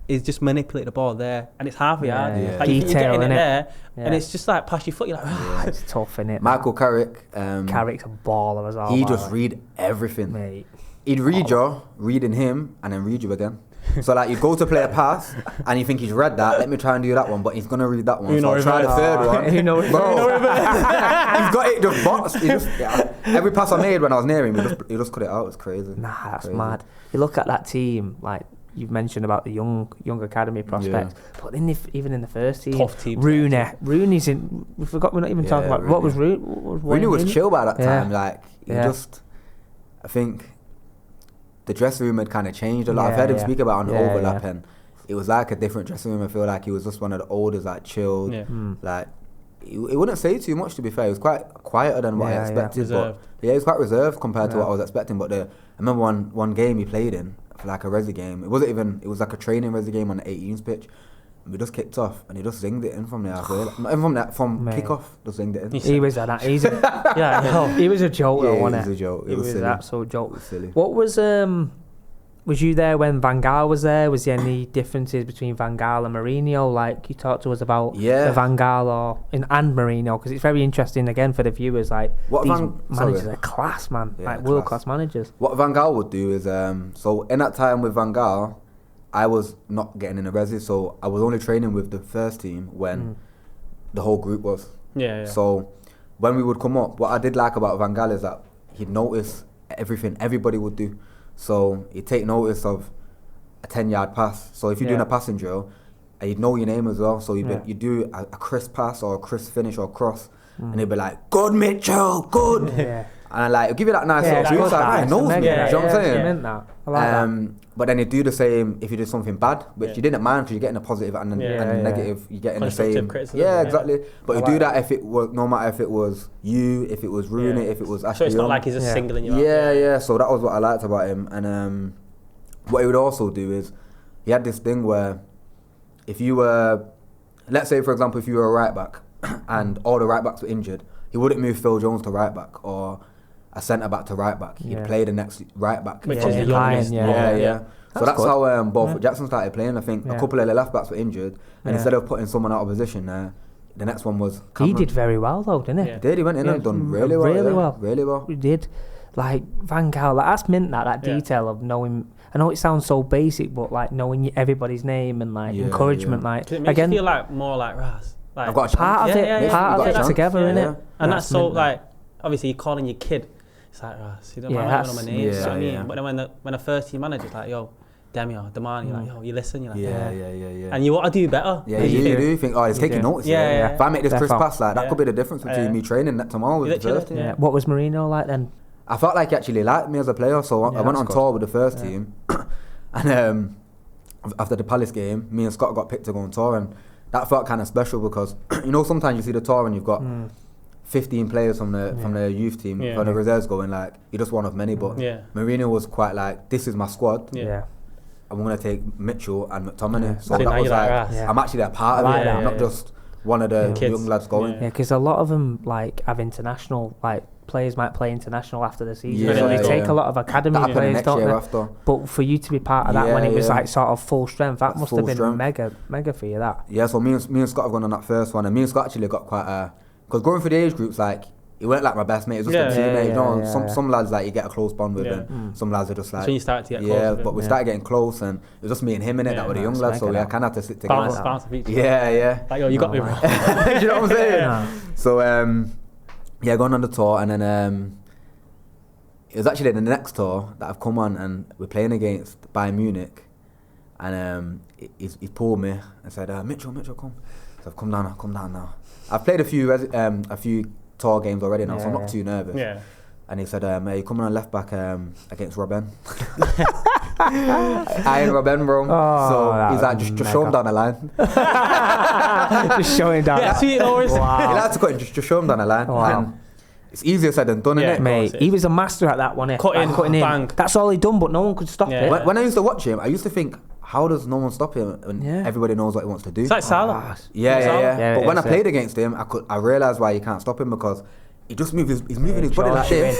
he's just manipulated the ball there, and it's half a yard. You get in it there, and it's just past your foot. You're it's tough, innit? Michael Carrick. Carrick's a baller as well. He just read everything. Mate. He'd read you, reading him, and then read you again. So you go to play a pass, and you think he's read that. Let me try and do that one, but he's gonna read that one. So I'll try the third one. Bro, he's got it just boxed. Every pass I made when I was near him, he just cut it out. It's crazy. Nah, that's mad. You look at that team, you've mentioned about the young academy prospects, but even in the first team, tough team. Rooney's in. We forgot. We're not even talking about what was Rooney. Rooney was chill by that time. I think the dressing room had kind of changed a lot. I've heard him speak about on overlap, and it was a different dressing room. I feel like he was just one of the oldest, chilled. He wouldn't say too much, to be fair. He was quite quieter than what I expected. But he was quite reserved compared to what I was expecting. But I remember one game he played in. For a Resi game. It was a training Resi game on the 18s pitch. And we just kicked off and he just zinged it in from the halfway. From kick-off, just zinged it in. He was he was a joke though, wasn't he? He was a joke. It was an absolute joke. It was silly. What was you there when Van Gaal was there? Was there any differences between Van Gaal and Mourinho? You talked to us about the Van Gaal and Mourinho, because it's very interesting again for the viewers. These managers are class, man. World class managers. What Van Gaal would do is so in that time with Van Gaal, I was not getting in the Resi, so I was only training with the first team when the whole group was. Yeah. So when we would come up, what I did like about Van Gaal is that he'd notice everything everybody would do. So he'd take notice of a 10-yard pass. So if you're doing a passing drill, he'd know your name as well. So you'd do a crisp pass or a crisp finish or cross, and he'd be like, "Good, Mitchell, good." And he'll give you that nice little boost. He knows me. You know what I'm saying? I like that. But then he'd do the same if you did something bad, which you didn't mind because you're getting a positive and a negative. You're getting the same. Exactly. But he'd do that if it was, no matter if it was you, if it was Rooney, if it was Ashley. So it's not like he's just singling you out. Yeah. So that was what I liked about him. And what he would also do is, he had this thing where if you were, let's say for example, if you were a right back and all the right backs were injured, he wouldn't move Phil Jones to right back or a centre back to right back. He'd play the next right back. Which is the youngest. Yeah. So that's good. how Both Jackson started playing. I think a couple of the left backs were injured, and instead of putting someone out of position there, the next one was Cameron. He did very well though, didn't he? He did. He went in and done really well. Really well. He did. Like Van Gaal, like, that's meant that detail of knowing. I know it sounds so basic, but like knowing everybody's name and like encouragement, like it makes you feel like more like Ras. Like I've got a part of it, part of it together, innit? And that's so like obviously you're calling your kid. It's like Ras. You don't mind on my name. You know what I mean? But then when a first team manager's like, yo, Demi or Damani, you're like, yo, you listen. You're like, yeah. And you want to do better. Yeah, you do. You think, oh, he's taking notes. Yeah. If I make this crisp pass, like that could be the difference between me training that tomorrow with the first team. Yeah. What was Mourinho like then? I felt like he actually liked me as a player, so I went on tour with the first team, and after the Palace game, me and Scott got picked to go on tour, and that felt kind of special because sometimes you see the tour and you've got 15 players from the youth team, from the reserves going, like, you're just one of many, but Mourinho was quite like, this is my squad. I'm going to take Mitchell and McTominay. So that was like, I'm actually a part of it. I'm not just one of the young lads going. Yeah, because a lot of them like have international, like players might play international after the season. So they take a lot of academy players, don't they? After. But for you to be part of that when it was like sort of full strength, that must have been mega for you, that. Yeah, so me and Scott have gone on that first one, and me and Scott actually got quite a... Because going through the age groups, like, he weren't like my best mate, it was just a teammate. Some lads, like, you get a close bond with, and some lads are just like... So you started to get close. But we started getting close, and it was just me and him in it that were the young lads, so we kind of had to sit together. Bounce of each other. Yeah. Like, yo, you got me, bro. Do you know what I'm saying? So, going on the tour, and then it was actually the next tour that I've come on, and we're playing against Bayern Munich, and he's pulled me and said, Mitchell, come. So I've come down now. I've played a few tour games already now, so I'm not too nervous. Yeah. And he said, hey, you coming on left back against Robben? I ain't Robben, bro. So he's like, just show him down the line. Just show him down. Yeah, sweet, always. Wow. He likes to cut in, just show him down the line. Wow. And it's easier said than done, innit? Mate, he was a master at that one. Cutting bang. In. That's all he done, but no one could stop it. When I used to watch him, I used to think, how does no one stop him when everybody knows what he wants to do? It's like Salah. Yeah. But when I played against him, I realised why you can't stop him, because he just he's moving his body like this.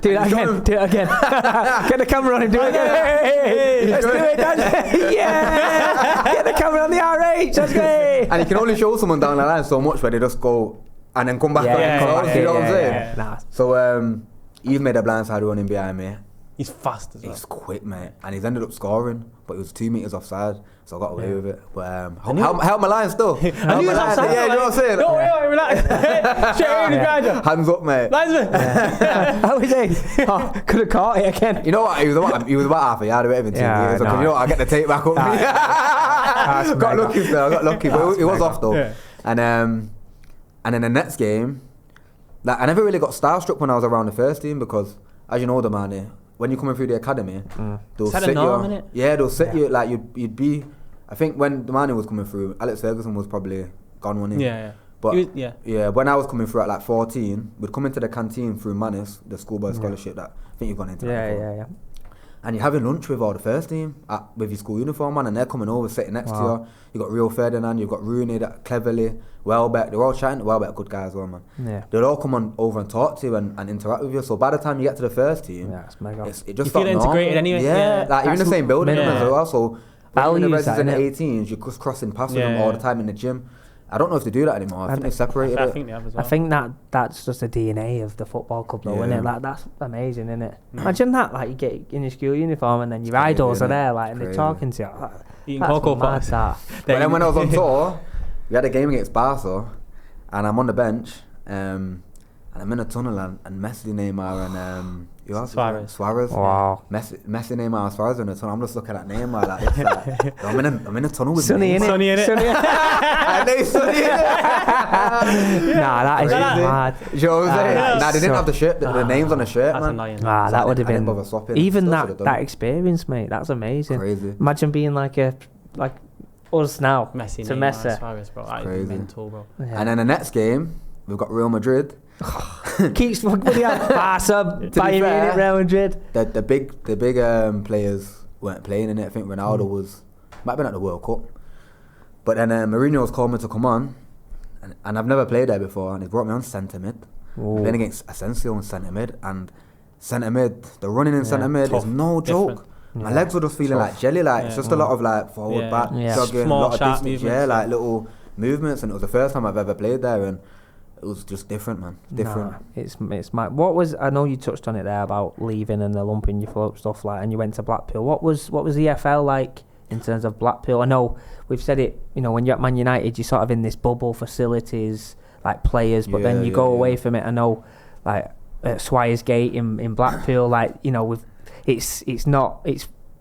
Do it again. Get the camera on him, do it again. Hey, let's do it, yeah. Get the camera on the RH, that's great. And you can only show someone down the line so much where they just go and then come back on. You know what I'm saying? Nah. So he's made a blindside running behind me. He's fast as well. He's quick, mate, and he's ended up scoring, but he was 2 meters offside, so I got away with it. But held my line still. I knew offside. Yeah, you know what I'm saying? No, wait, relax. Straight in the grinder. Hands up, mate. Linesman. How was he? Could have caught it again. You know what? He was about half a yard away from 2 meters. So you know what? I get the tape back up. Got lucky still. I got lucky, but it was off though. Yeah. And then the next game, like, I never really got starstruck when I was around the first team, because, as you know, the man, when you're coming through the academy, they'll sit you. Yeah, they'll sit you like you'd be. I think when the man was coming through, Alex Ferguson was probably gone, wasn't he? Yeah. But when I was coming through at like 14, we'd come into the canteen through Manus, the schoolboy scholarship that I think you've gone into. Yeah. And you're having lunch with all the first team with your school uniform on, and they're coming over, sitting next to you. You got Rio Ferdinand, you've got Rooney, that Cleverly, Welbeck. They're all chatting. Welbeck, good guy as well, man. Yeah. They'll all come on over and talk to you and interact with you. So by the time you get to the first team, it's mega. It just you feel integrated anyway. Yeah, like you're in the same building as well. So when you're in the Values residents in the 18s, you're just crossing past with them all the time in the gym. I don't know if they do that anymore. I think they separated it. I think they have as well. I think that's just the DNA of the football club, though, isn't it? Like, that's amazing, isn't it? Imagine that, like, you get in your school uniform and then your idols are there, like, and they're talking to you. Eating cocoa pops. But then when I was on tour, we had a game against Barca, and I'm on the bench, and I'm in a tunnel, and Messi, Neymar, and Suarez. Wow. Messi, Neymar, and Suarez in the tunnel. I'm just looking at Neymar like this. Like, I'm in a tunnel with Sunny Neymar. Sunny in it. I know he's sunny in it. Nah, that is mad. You know what I'm saying? Nah, they didn't have the shirt, the names on the shirt, that's man. annoying. That would have been even that experience, mate. That's amazing. Crazy. Imagine being like us now. Messi, to Neymar, Messi. Suarez, bro. That is mental, bro. Yeah. And then the next game, we've got Real Madrid. Keeps fucking Barca, Bayern Munich, Real Madrid. The big players weren't playing in it. I think Ronaldo might have been at the World Cup. But then Mourinho's called me to come on, and I've never played there before, and he brought me on centre mid. Playing against Asensio in centre mid, and centre mid, the running in centre mid is no joke. My legs were just feeling like jelly, like it's just a lot of like forward, back, jogging, small, a lot of sharp distance, movements, like little movements, and it was the first time I've ever played there, and it was just different, man. Different. It's my. What was? I know you touched on it there about leaving and the lump in your throat stuff like, and you went to Blackpool. What was EFL like in terms of Blackpool? I know we've said it. You know, when you're at Man United, you're sort of in this bubble, facilities, like players, but then you go away from it. I know, like at Swires Gate in Blackpool, like you know, it's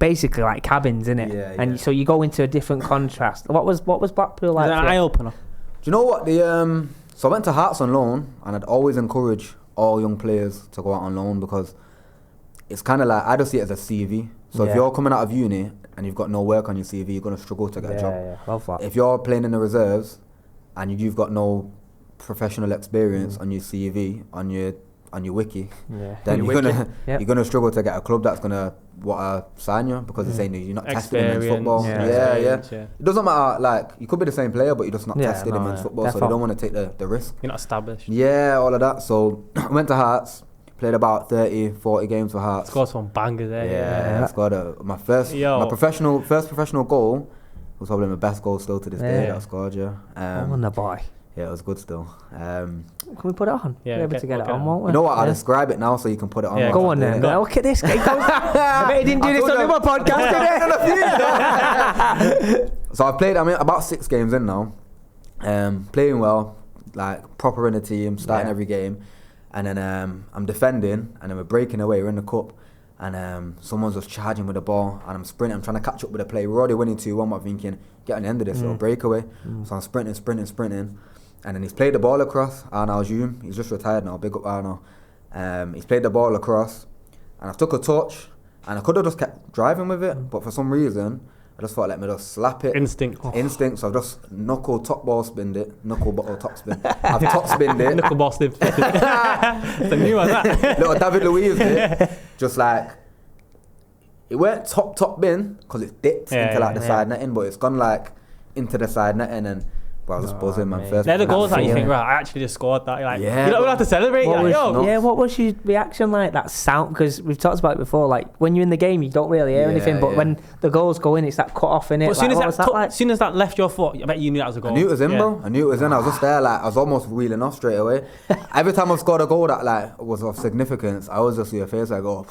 basically like cabins, isn't it? And so you go into a different contrast. What was Blackpool like? Is that an eye opener? Do you know what So I went to Hearts on loan, and I'd always encourage all young players to go out on loan because it's kind of like, I just see it as a CV. So if you're coming out of uni and you've got no work on your CV, you're going to struggle to get a job. Yeah, love that. If you're playing in the reserves and you've got no professional experience on your CV, on your wiki, then you're gonna struggle to get a club that's gonna sign you because they're saying you're not tested in men's football. It doesn't matter, like you could be the same player but you're just not tested in men's football, so they don't want to take the risk. You're not established. All of that. So I went to Hearts, played about 30-40 games for Hearts. Scored some bangers there. I scored my first professional goal was probably my best goal still to this day that I scored. On the boy. Yeah, it was good still. Can we put it on? Yeah, we're able to get it on, won't we? You know what? I'll describe it now so you can put it on. Yeah, go on then. Look at this. I bet he didn't do this on the podcast today. So I've played, about 6 games in now. Playing well, like proper in the team, starting every game. And then I'm defending, and then we're breaking away. We're in the cup. And someone's just charging with the ball, and I'm sprinting. I'm trying to catch up with the play. We're already winning 2-1. I'm thinking, get on the end of this, little breakaway. So I'm sprinting. And then he's played the ball across. Arnaud Hume, he's just retired now. Big up Arnaud. He's played the ball across, and I took a touch, and I could have just kept driving with it, but for some reason, I just thought, let me just slap it. Instinct. So I've just knuckle top ball spinned it. Knuckle bottle top spin. I've top spinned it. Knuckle ball spin. It's a new one, that. Little David Luiz did. Just like, it weren't top bin, because it dipped into like the side netting, but it's gone like into the side netting, and I was just buzzing, man. First they're the goals that you think, right, I actually just scored that. You're like, you don't even have to celebrate. What was your reaction like? That sound, because we've talked about it before, like when you're in the game you don't really hear anything, but when the goals go in, it's that cut off in it. But as soon as that left your foot, I bet you knew that was a goal. I knew it was in, bro. I knew it was in. I was just there, like I was almost reeling off straight away. Every time I've scored a goal that like was of significance, I always just see your face, I go,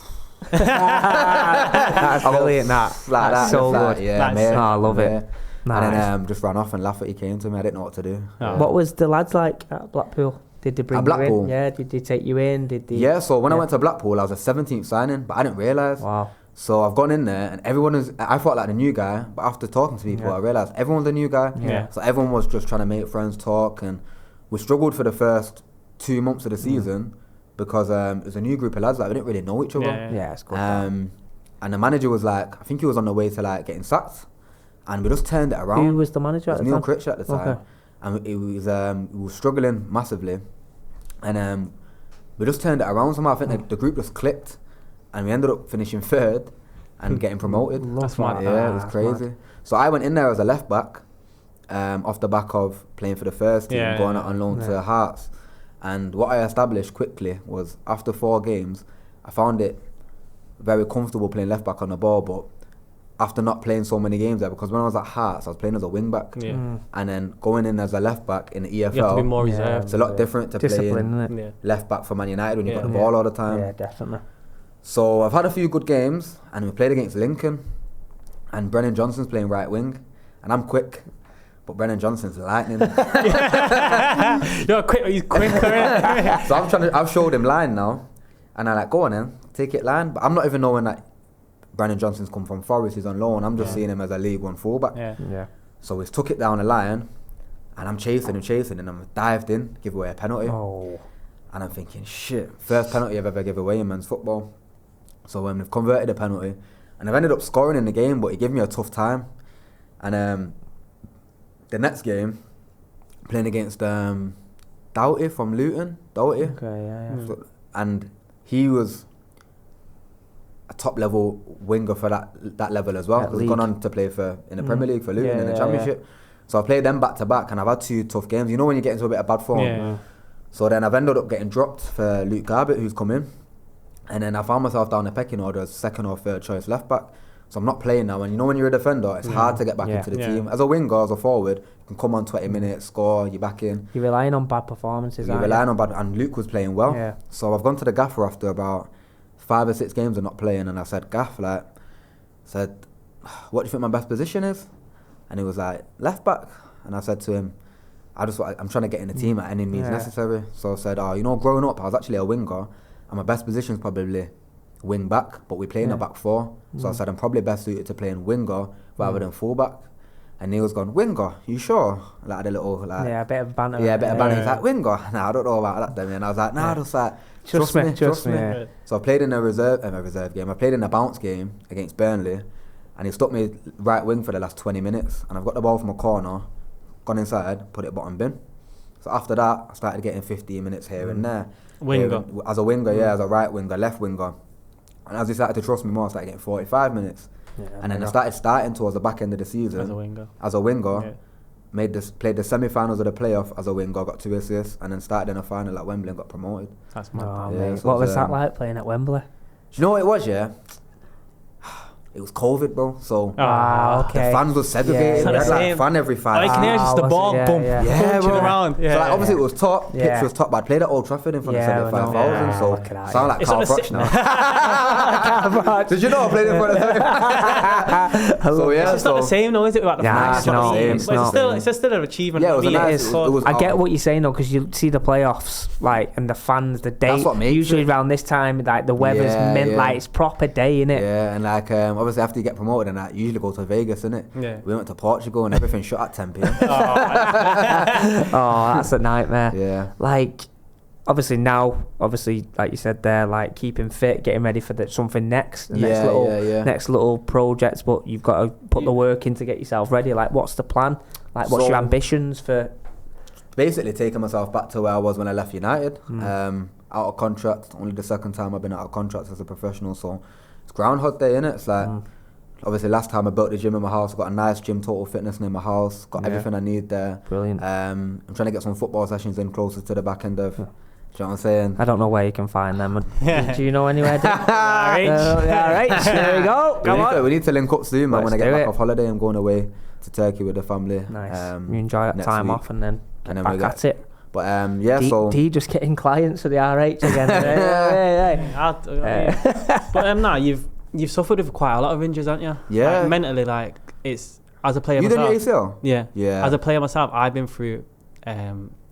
that's brilliant. That's so good. I love it. Nice. And then just ran off and laughed at he came to me. I didn't know what to do. What was the lads like at Blackpool? Did they bring you in? Yeah, did they take you in? So when I went to Blackpool, I was a 17th signing, but I didn't realise. Wow. So I've gone in there, and I felt like the new guy, but after talking to people, I realised everyone's the new guy. So everyone was just trying to make friends, talk, and we struggled for the first 2 months of the season because it was a new group of lads, like we didn't really know each other. Yeah, it's good. And the manager was like, I think he was on the way to like getting sacked. And we just turned it around. Who was the manager at the time? Neil Critch at the time. Okay. And we was struggling massively. And we just turned it around somehow. I think the group just clicked. And we ended up finishing 3rd and getting promoted. That's mad. Yeah, it was crazy. So I went in there as a left back off the back of playing for the first team, going out on loan to Hearts. And what I established quickly was after 4 games, I found it very comfortable playing left back on the ball, but after not playing so many games there, because when I was at Hearts, I was playing as a wing back, and then going in as a left back in the EFL, you have to be more reserved. It's a lot different to playing left back for Man United when you've got the ball all the time. Yeah, definitely. So I've had a few good games, and we played against Lincoln, and Brennan Johnson's playing right wing, and I'm quick, but Brennan Johnson's lightning. You're quick, he's quick. So I've showed him line now, and I'm like, go on then, take it line, but I'm not even knowing that Brandon Johnson's come from Forest, he's on loan. I'm just seeing him as a League One fullback. So he's took it down the line, and I'm chasing, and I'm dived in, give away a penalty. And I'm thinking, shit, first penalty I've ever given away in men's football. So when we've converted a penalty, and I've ended up scoring in the game, but he gave me a tough time. And the next game, playing against Doughty from Luton. Doughty. And he was a top level winger for that level as well, because he's gone on to play in the Premier League for Luton in the Championship. So I played them back to back, and I've had 2 tough games. You know when you get into a bit of bad form. Yeah. So then I've ended up getting dropped for Luke Garbutt, who's come in, and then I found myself down the pecking order as 2nd or 3rd choice left back. So I'm not playing now, and you know when you're a defender, it's hard to get back into the team. As a winger, as a forward, you can come on 20 minutes, score, you're back in. You're relying on bad performances, You're relying on bad, and Luke was playing well. Yeah. So I've gone to the gaffer after about 5 or 6 games of not playing, and I said, Gaff, what do you think my best position is? And he was like, left back. And I said to him, I'm trying to get in the team at any means necessary. So I said, growing up, I was actually a winger, and my best position is probably wing back, but we play in a back 4. So I said I'm probably best suited to playing winger rather than full back. And Neil's gone, winger, you sure? Like, had a little a bit of banter. Yeah, a bit of banter. He's like, winger? Nah, I don't know about that then. And I was like, just like, trust me. Yeah. So I played in a reserve game. I played in a bounce game against Burnley, and he stuck me right wing for the last 20 minutes. And I've got the ball from a corner, gone inside, put it bottom bin. So after that, I started getting 15 minutes here and there. Winger? As a winger, as a right winger, left winger. And as he started to trust me more, I started getting 45 minutes. Yeah, and then I started starting towards the back end of the season. As a winger. Played the semi-finals of the playoff as a winger, got 2 assists, and then started in a final at Wembley and got promoted. That's mad. So what was that like, playing at Wembley? Do you know what it was, It was COVID, bro. So okay. The fans were segregated. We had like fan every 5 hours. I can hear just the ball punching around. Obviously it was top. Pitch was top. But I played at Old Trafford in front of 75,000. So sound like Carl Froch now. Did you know I played in front of 75,000? So it's not the same though, is it? About the fans? It's not the same. It's still an achievement. Yeah, it was I get what you're saying though, because you see the playoffs, like, and the fans, the date. Usually around this time, like the weather's mint, like it's proper day, innit? Yeah, and like obviously after you get promoted and that, you usually go to Vegas, innit? Yeah. We went to Portugal and everything shut at 10 p.m. That's a nightmare. Yeah. Like, obviously, like you said there, like keeping fit, getting ready for something next, next little projects, but you've got to put the work in to get yourself ready. Like, what's the plan? Like, what's your ambitions for? Basically, taking myself back to where I was when I left United. Out of contract, only the 2nd time I've been out of contract as a professional, so it's Groundhog Day, innit? It's like, obviously last time I built the gym in my house, got a nice gym, Total Fitness near my house, got everything I need there. Brilliant. I'm trying to get some football sessions in closer to the back end of, do you know what I'm saying? I don't know where you can find them. Do you know anywhere? Alright, there we go. Come on. We need to link up soon, man. When I get back off holiday, I'm going away to Turkey with the family. Nice. You enjoy that time off and then back at it. But so do you just getting clients for the RH again? But you've suffered with quite a lot of injuries, haven't you? Yeah. Like, mentally, like, it's, as a player you myself. You done your ACL? Yeah. As a player myself, I've been through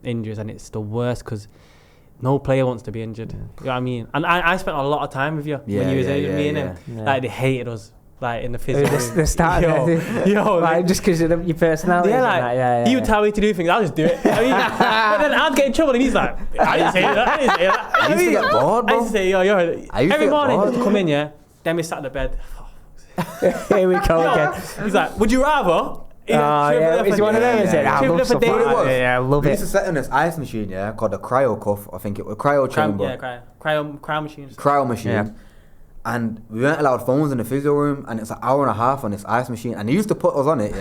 injuries, and it's the worst because no player wants to be injured. You know what I mean? And I spent a lot of time with you when you was with me, innit? Like, they hated us. Like in the physio, the start, like just because of your personality. He would tell me to do things, I'll just do it. But then I'd get in trouble, and he's like, I didn't say that. I used to get bored, bro. I used to say, every morning he'd come in, then we sat in the bed. Here we go again. He's like, would you rather? Is one of them? Is it? I love stuff like that. Yeah, I love it. We used to sit in this ice machine, called a cryo cuff. I think it was cryo chamber. Cryo machine. Cryo machine. Yeah. And we weren't allowed phones in the physio room, and it's an hour and a half on this ice machine. And they used to put us on it,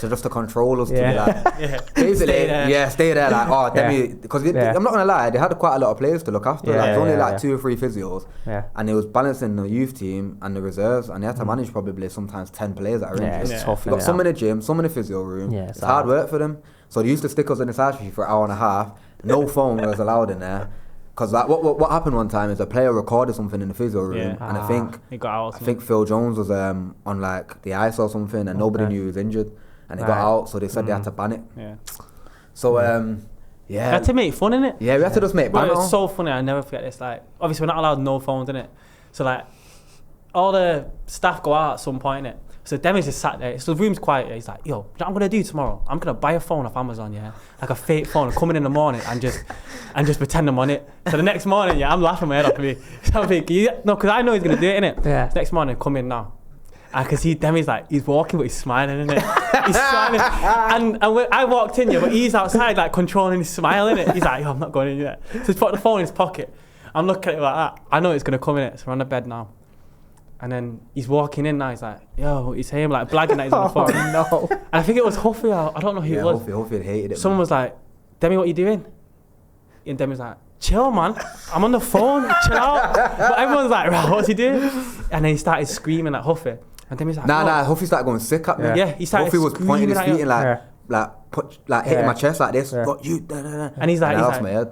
to control us to be like, basically, stay there, like, because I'm not gonna lie, they had quite a lot of players to look after. There's only 2 or 3 physios, and it was balancing the youth team and the reserves, and they had to manage probably sometimes 10 players that are injured. It's tough. You got some in the gym, some in the physio room. It's hard work for them. So they used to stick us in this ice machine for an hour and a half. No phone was allowed in there. Because what happened one time is a player recorded something in the physio room, and I think Phil Jones was on like the ice or something, and nobody knew he was injured, and he got out, so they said they had to ban it. So we had to make fun, innit? Yeah, we had to just make fun. It was so funny. I never forget this. Like, obviously we're not allowed no phones, innit? So like, all the staff go out at some point, innit? So Demi's just sat there. So the room's quiet. He's like, yo, what I'm gonna do tomorrow? I'm gonna buy a phone off Amazon, like a fake phone. I'm coming in the morning and just pretend I'm on it. So the next morning, I'm laughing my head off me. So I'm thinking, because I know he's gonna do it, innit? Yeah. Next morning, come in now. I can see Demi's like, he's walking, but he's smiling, innit? He's smiling. And I walked in, but he's outside, like controlling his smile, innit? He's like, yo, I'm not going in yet. So he's put the phone in his pocket. I'm looking at it like that. I know it's gonna come in it. So we're on the bed now. And then he's walking in now, he's like, yo, he's him like blagging that he's on the phone. No. And I think it was Huffy, I don't know who it was. Huffy hated it. Someone was like, Demi, what are you doing? And Demi's like, chill, man. I'm on the phone, chill out. But everyone's like, right, what's he doing? And then he started screaming at Huffy. And Demi's like, Huffy started going sick at me. Yeah, he started Huffy was pointing his feet and hitting my chest like this. Yeah. Got you. And he's like,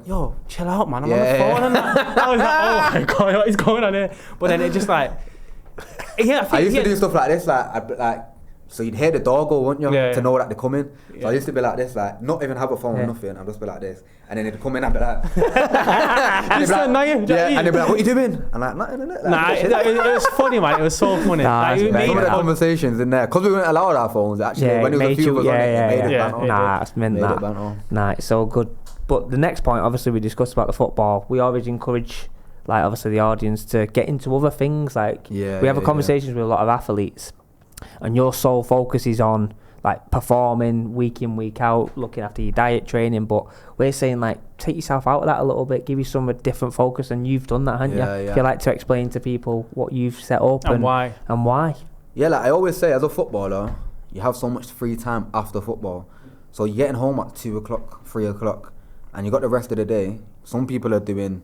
yo, chill out, man. I'm on the phone. And I was like, oh my God, what is going on here? But then it just like, I used to do stuff like this, so you'd hear the door go, wouldn't you, to know that they're coming. So I used to be like this, like not even have a phone or nothing. I'd just be like this, and then they'd come in, I'd be like, and they'd be like, what are you doing? I'm like, nothing. It was funny, man. It was so funny. Some of the conversations in there, because we weren't allowed our phones. Actually, when there was a few of us on it made it banter. That's meant that. It's so good. But the next point, obviously, we discussed about the football. We always encourage, like, obviously the audience to get into other things. Like, we have a conversations with a lot of athletes, and your sole focus is on like performing week in, week out, looking after your diet, training. But we're saying, like, take yourself out of that a little bit, give you some a different focus, and you've done that, haven't you? If you like to explain to people what you've set up and why. Yeah, like I always say, as a footballer, you have so much free time after football. So you're getting home at 2 o'clock, 3 o'clock, and you got the rest of the day. Some people are doing,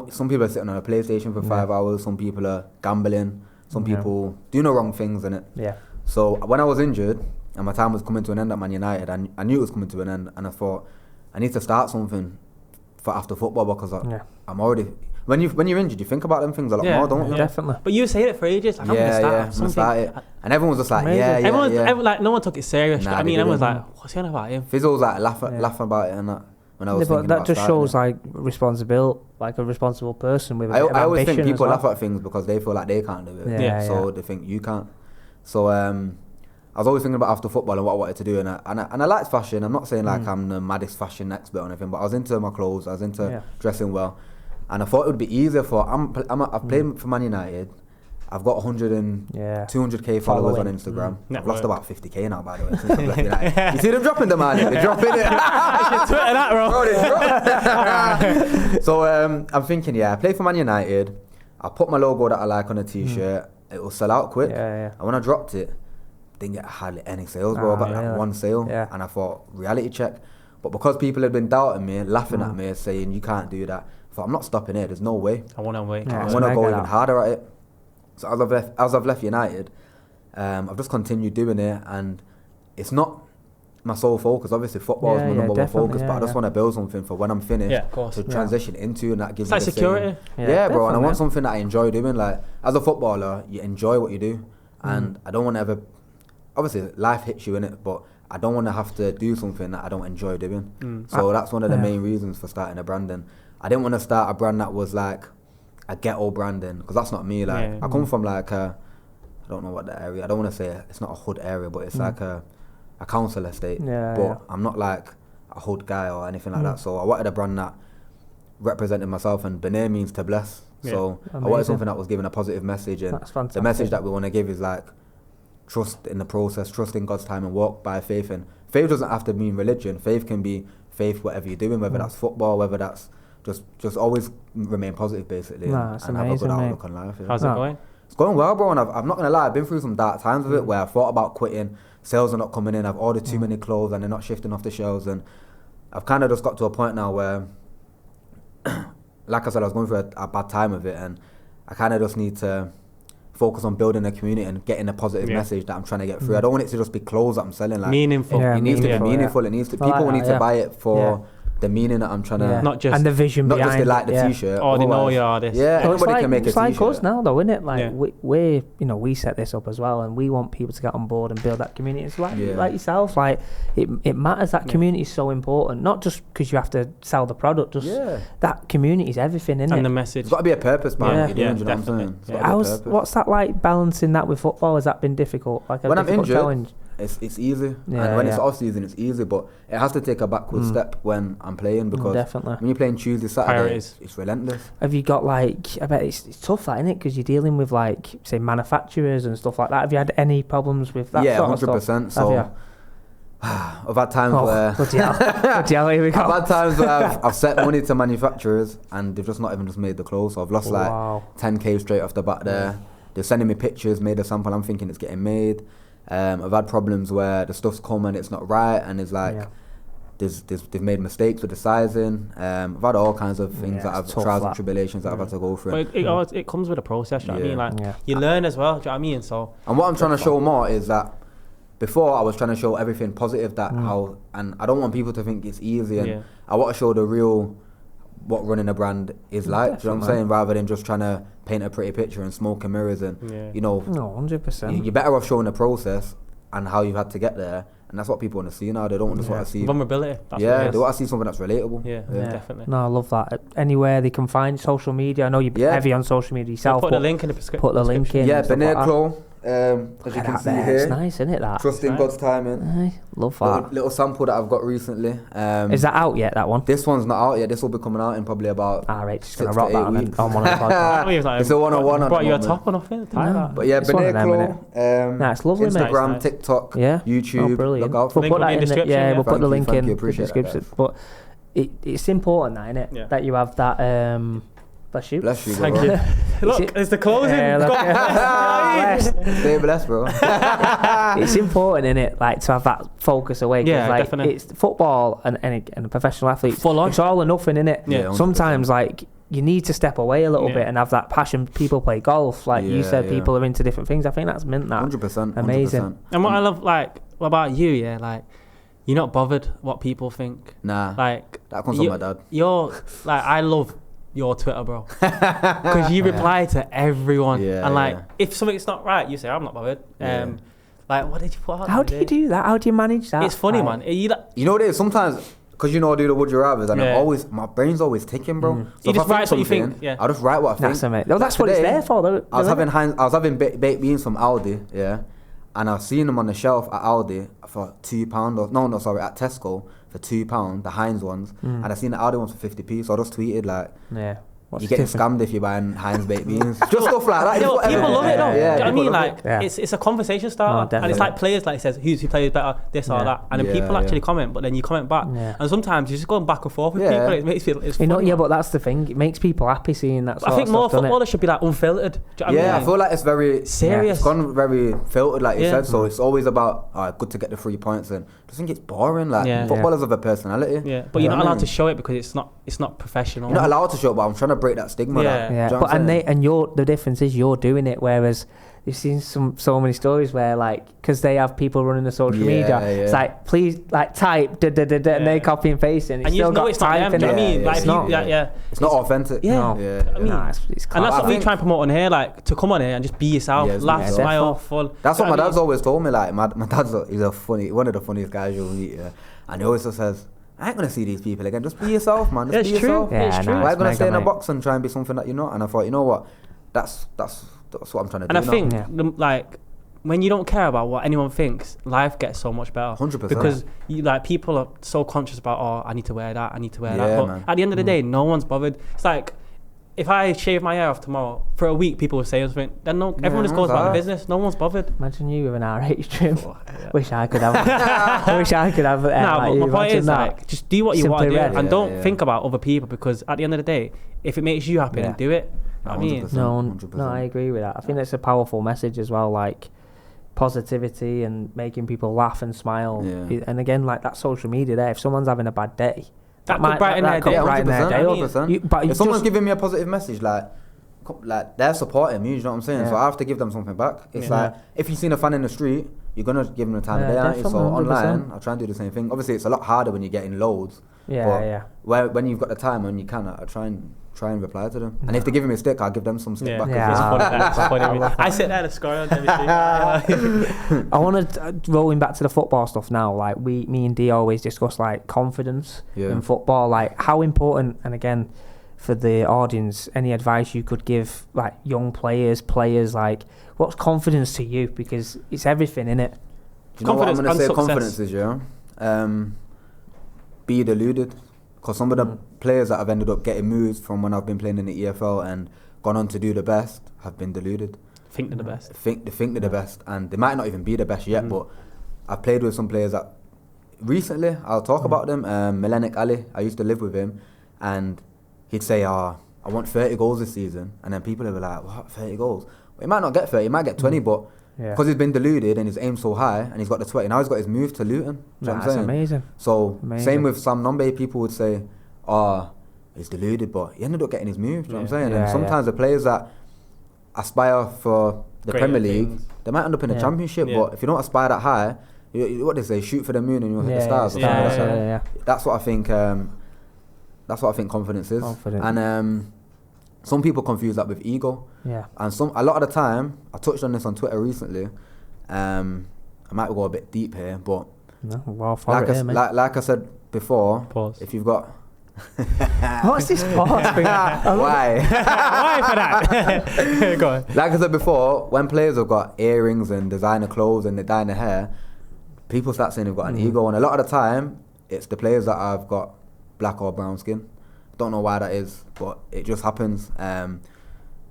some people are sitting on a PlayStation for 5 hours. Some people are gambling. Some people do no wrong things in it. Yeah. So when I was injured and my time was coming to an end at Man United, I knew it was coming to an end, and I thought I need to start something for after football, because I'm already. When you're injured, you think about them things a lot more, don't you? Definitely. But you were saying it for ages. Like, I'm gonna start it. And everyone was just like, everyone, like, no one took it serious. I mean, everyone was like, what's he on about him? Fizzo was like laughing about it and that. When I was but that just shows like responsible, like a responsible person with a bit of ambition. I always think people laugh at things because they feel like they can't do it. So they think you can't. So I was always thinking about after football and what I wanted to do, and I liked fashion. I'm not saying like I'm the maddest fashion expert or anything, but I was into my clothes. I was into dressing well, and I thought it would be easier for. I've played for Man United. I've got 200k followers on Instagram. I've lost about 50k now, by the way. Since I've left United. You see them dropping them, man? They're dropping it. Twitter that, bro. So I'm thinking, I play for Man United. I'll put my logo that I like on a t-shirt. It will sell out quick. And when I dropped it, didn't get hardly any sales, bro. I got like one sale. And I thought, reality check. But because people had been doubting me, laughing at me, saying you can't do that, I thought, I'm not stopping here. There's no way. I want to wait. I want to go even harder at it. So as I've left United, I've just continued doing it, and it's not my sole focus. Obviously, football is my number one focus, but I just want to build something for when I'm finished to transition into, and that gives me the security. Bro, and I want something that I enjoy doing. Like, as a footballer, you enjoy what you do, and I don't want to ever. Obviously, life hits you in it, but I don't want to have to do something that I don't enjoy doing. So that's one of the main reasons for starting a branding. I didn't want to start a brand that was like a ghetto branding, because that's not me. Like, I come from like I don't know what the area. I don't want to say it's not a hood area, but it's like a council estate. But I'm not like a hood guy or anything like that. So I wanted a brand that represented myself, and Benir means to bless. So I wanted something that was giving a positive message, and the message that we want to give is like trust in the process, trust in God's time, and walk by faith. And faith doesn't have to mean religion. Faith can be faith whatever you're doing, whether that's football, whether that's just always remain positive, basically, and have a good outlook on life. How's it going? It's going well, bro, and I'm not gonna lie, I've been through some dark times with it, where I thought about quitting, sales are not coming in, I've ordered too many clothes and they're not shifting off the shelves, and I've kind of just got to a point now where, like I said, I was going through a bad time with it, and I kind of just need to focus on building a community and getting a positive message that I'm trying to get through. I don't want it to just be clothes that I'm selling. Like, meaningful. It needs to be meaningful. It needs to. People need to buy it for the meaning that I'm trying to, not just and the vision not behind just they like the t-shirt. Or they know you're artist. Yeah, anybody can make a t-shirt. It's like us now, though, isn't it? Like we we set this up as well, and we want people to get on board and build that community. It's like yourself. Like it matters. That community is so important. Not just because you have to sell the product. Just that community is everything, isn't it? And the message. There's got to be a purpose behind what you're doing. You know what I'm saying? What's that like balancing that with football? Has that been difficult? Like when I'm injured, challenge? It's easy, and when it's off season, it's easy. But it has to take a backward step when I'm playing, because when you're playing Tuesday, Saturday, it's relentless. Have you got like? I bet it's tough, that, isn't it? Because you're dealing with like, say, manufacturers and stuff like that. Have you had any problems with that? Yeah, 100%. So I've had times where bloody hell, here we go. I've had times where I've set money to manufacturers and they've just not even just made the clothes. So I've lost like 10k straight off the bat there. they're sending me pictures, made a sample, I'm thinking it's getting made. I've had problems where the stuff's come and it's not right, and it's like they've made mistakes with the sizing. I've had all kinds of things that I've trials and tribulations that I've had to go through. But it comes with a process, do you know what I mean? Like you learn as well, do you know what I mean? So and what I'm trying to show more is that before I was trying to show everything positive, that how, and I don't want people to think it's easy, and I want to show the real what running a brand is like. Do you know what I'm saying? Rather than just trying to paint a pretty picture and smoke and mirrors, and you know, no, 100%. You're better off showing the process and how you've had to get there, and that's what people want to see now. They don't want to see vulnerability. That's they want to see something that's relatable. Yeah, definitely. No, I love that. Anywhere they can find social media. I know you're heavy on social media yourself. Put the link in the description. Put the link in. Yeah, Benir Clothing. As you can see here, it's nice, isn't it? That trusting God's timing. Love that little sample that I've got recently. Is that out yet? That one? This one's not out yet. This will be coming out in probably about. Right, just gonna rock that on one of the podcasts. It's a 101. Brought you a top or nothing? But yeah, Benir Clothing. It's lovely, Instagram, mate. TikTok, Yeah, YouTube. Brilliant. Look out for We'll put that in the description. Yeah, we'll put the link in the description. But it's important, isn't it, that you have that. Bless you. Bless you, bro. Thank you. Look, it's the closing. Stay blessed, bro. It's important, isn't it? Like to have that focus away. Yeah, like, definitely. It's football and a professional athlete. Full on. It's all or nothing, isn't it? Yeah. Sometimes, like, you need to step away a little bit and have that passion. People play golf, like you said. People are into different things. I think that's meant that 100%. amazing. And what I love, like, what about you? Yeah, like, you're not bothered what people think. Nah. Like that comes from my dad. You're like, I love your Twitter, bro, because you reply to everyone, and like if something's not right, you say I'm not bothered. Like, what did you put out? How do you do that? How do you manage that? It's funny, man. You know what it is? Sometimes, because you know I do the would you rather's, and my brain's always ticking, bro. So you just write what you think. Yeah, I'll just write what I think. That's what it's there for, though. I was having baked beans from Aldi, and I've seen them on the shelf at Aldi for £2 at Tesco for £2, the Heinz ones, and I seen the Aldi ones for 50p. So I just tweeted like, you're getting scammed if you're buying Heinz baked beans. Just stuff like that. People love it though. Yeah, do you know what I mean? Like, it's a conversation starter, and it's like players, like it says, who plays better, this or that, and then people actually comment, but then you comment back, and sometimes you're just going back and forth with people. It makes it, it's funny. But that's the thing. It makes people happy seeing that. I think more footballers should be like unfiltered. Do you know what I mean? I feel like it's very serious. It's gone very filtered, like you said. So it's always about good to get the 3 points, and I just think it's boring. Like footballers have a personality. Yeah, but you're not allowed to show it because it's not professional. You're not allowed to show it, but I'm trying to break that stigma. But the difference is you're doing it, whereas you've seen so many stories where, like, because they have people running the social media, it's like, please, like, type and they copy and paste it, and you know it's not them. Do you know what I mean? It's not. It's not authentic. I mean, and that's what we try and promote on here, like, to come on here and just be yourself, laugh, smile, fun. That's what my dad's always told me. Like, my dad's one of the funniest guys you'll meet, and he always just says, I ain't gonna see these people again. Just be yourself, man. Just be yourself. It's true. Why are you gonna stay in a box and try and be something that you're not? And I thought, you know what? That's what I'm trying to do. And I think, like, when you don't care about what anyone thinks, life gets so much better. 100%. Because people are so conscious about, I need to wear that, I need to wear that. But man. at the end of the day, no one's bothered. It's like, if I shave my hair off tomorrow, for a week people will say something, then everyone just goes about the business. No one's bothered. Imagine you with an RH trim. Wish I could have. But my point is, like, just do what you want to do, and don't think about other people, because at the end of the day, if it makes you happy, then do it. I mean, no, I agree with that. I think that's a powerful message as well, like positivity and making people laugh and smile. And again, like that social media there, if someone's having a bad day, that could brighten their day. 100%. But if someone's giving me a positive message, like they're supporting me, you know what I'm saying? So I have to give them something back. It's like, if you've seen a fan in the street, you're gonna give them the time of day, aren't you? So 100%. Online, I'll try and do the same thing. Obviously, it's a lot harder when you're getting loads. When you've got the time and you can, I try and reply to them. And if they're giving me a stick, I'll give them some stick back. It's funny. I sit there and score on everything. I want to, rolling back to the football stuff now, like me and Dee always discuss like confidence in football, like how important, and again, for the audience, any advice you could give like young players, like what's confidence to you? Because it's everything, innit? Do you know what I'm going to say confidence is, be deluded. Because some of the players that have ended up getting moves from when I've been playing in the EFL and gone on to do the best have been deluded. Think they're the best. They think they're the best, and they might not even be the best yet, but I've played with some players that recently, I'll talk about them, Melenik Ali, I used to live with him, and he'd say, I want 30 goals this season, and then people would be like, what, 30 goals? He might not get 30, he might get 20, but because he's been deluded and he's aimed so high and he's got the 20, now he's got his move to Luton. That's amazing. So same with Sam Nombe, people would say, he's deluded, but he ended up getting his move. Do you know what I'm saying? And sometimes the players that aspire for the Premier League, they might end up in the Championship, but if you don't aspire that high, what they say, shoot for the moon and you'll hit the stars. That's what I think. That's what I think confidence is. And some people confuse that with ego. And a lot of the time, I touched on this on Twitter recently. I might go a bit deep here, but like I said before, if you've got what's this pause? Why? Why for that? Go on. Like I said before, when players have got earrings and designer clothes and they dye their hair, people start saying they've got an ego, and a lot of the time, it's the players that have got black or brown skin. Don't know why that is, but it just happens.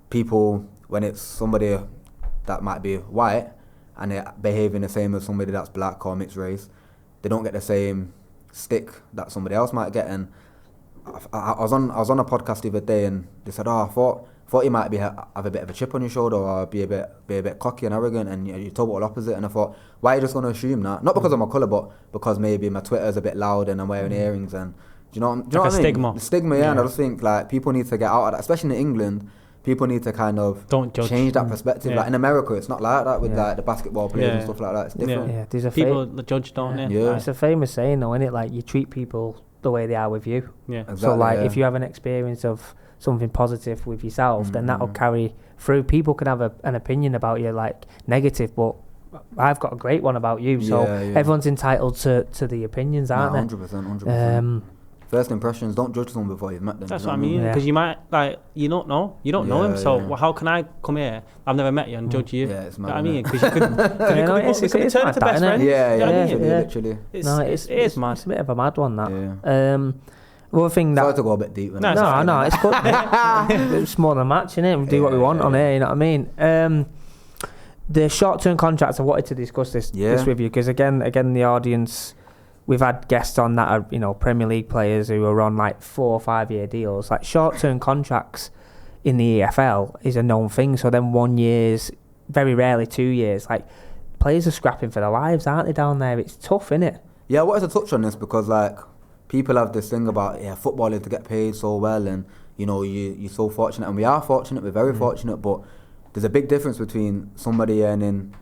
People, when it's somebody that might be white and they're behaving the same as somebody that's black or mixed race, they don't get the same stick that somebody else might get. And I was on a podcast the other day, and they said, I thought you might have a bit of a chip on your shoulder or be a bit cocky and arrogant, and you're total opposite. And I thought, why are you just going to assume that? Not because of my colour, but because maybe my Twitter's a bit loud and I'm wearing earrings, and do you know what I mean? Stigma. The stigma, and I just think like people need to get out of that, especially in England. People need to kind of change that perspective. Like in America, it's not like that with like the basketball players and stuff like that. It's different. There's people judge, don't they? It's a famous saying though, isn't it? Like you treat people the way they are with you. Exactly, so like if you have an experience of something positive with yourself, then that'll carry through. People can have an opinion about you like negative, but I've got a great one about you. So everyone's entitled to the opinions, aren't they? 100%. First impressions, don't judge someone before you've met them. That's what I mean, because you might, you don't know him, so how can I come here, I've never met you, and judge you? Yeah, it's mad. You know what I mean? Because you could turn into best friends. Literally. It is mad. It's a bit of a mad one, that. One thing that... Sorry to go a bit deep. No, it's good. It's more than a match, innit? We do what we want on here, you know what I mean? The short-term contracts, I wanted to discuss this with you, because again, the audience... We've had guests on that are, Premier League players who are on like 4 or 5 year deals. Like short-term contracts in the EFL is a known thing. So then 1 year's, very rarely 2 years. Like players are scrapping for their lives, aren't they, down there? It's tough, innit? Yeah, I wanted to touch on this because like people have this thing about footballers to get paid so well, and you're so fortunate, and we are fortunate. We're very fortunate, but there's a big difference between somebody earning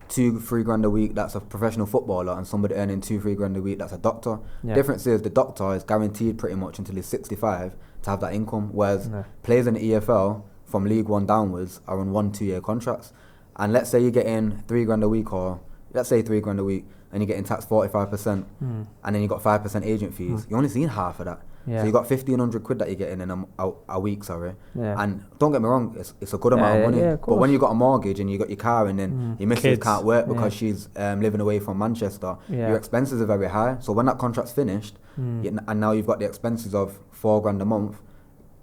2-3 grand a week that's a professional footballer and somebody earning 2-3 grand a week that's a doctor. Difference is the doctor is guaranteed pretty much until he's 65 to have that income, whereas players in the EFL from League One downwards are on 1-2 year contracts. And let's say you're getting 3 grand a week, or let's say 3 grand a week, and you're getting taxed 45%, and then you got 5% agent fees. You're only seeing half of that. So you got 1,500 quid that you're getting in a week, and don't get me wrong, it's a good amount of money, but when you got a mortgage and you got your car and then your missus can't work because she's living away from Manchester, your expenses are very high. So when that contract's finished, and now you've got the expenses of 4 grand a month,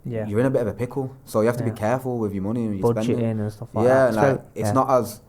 you're in a bit of a pickle. So you have to be careful with your money and your budgeting spending and stuff like that. It's not as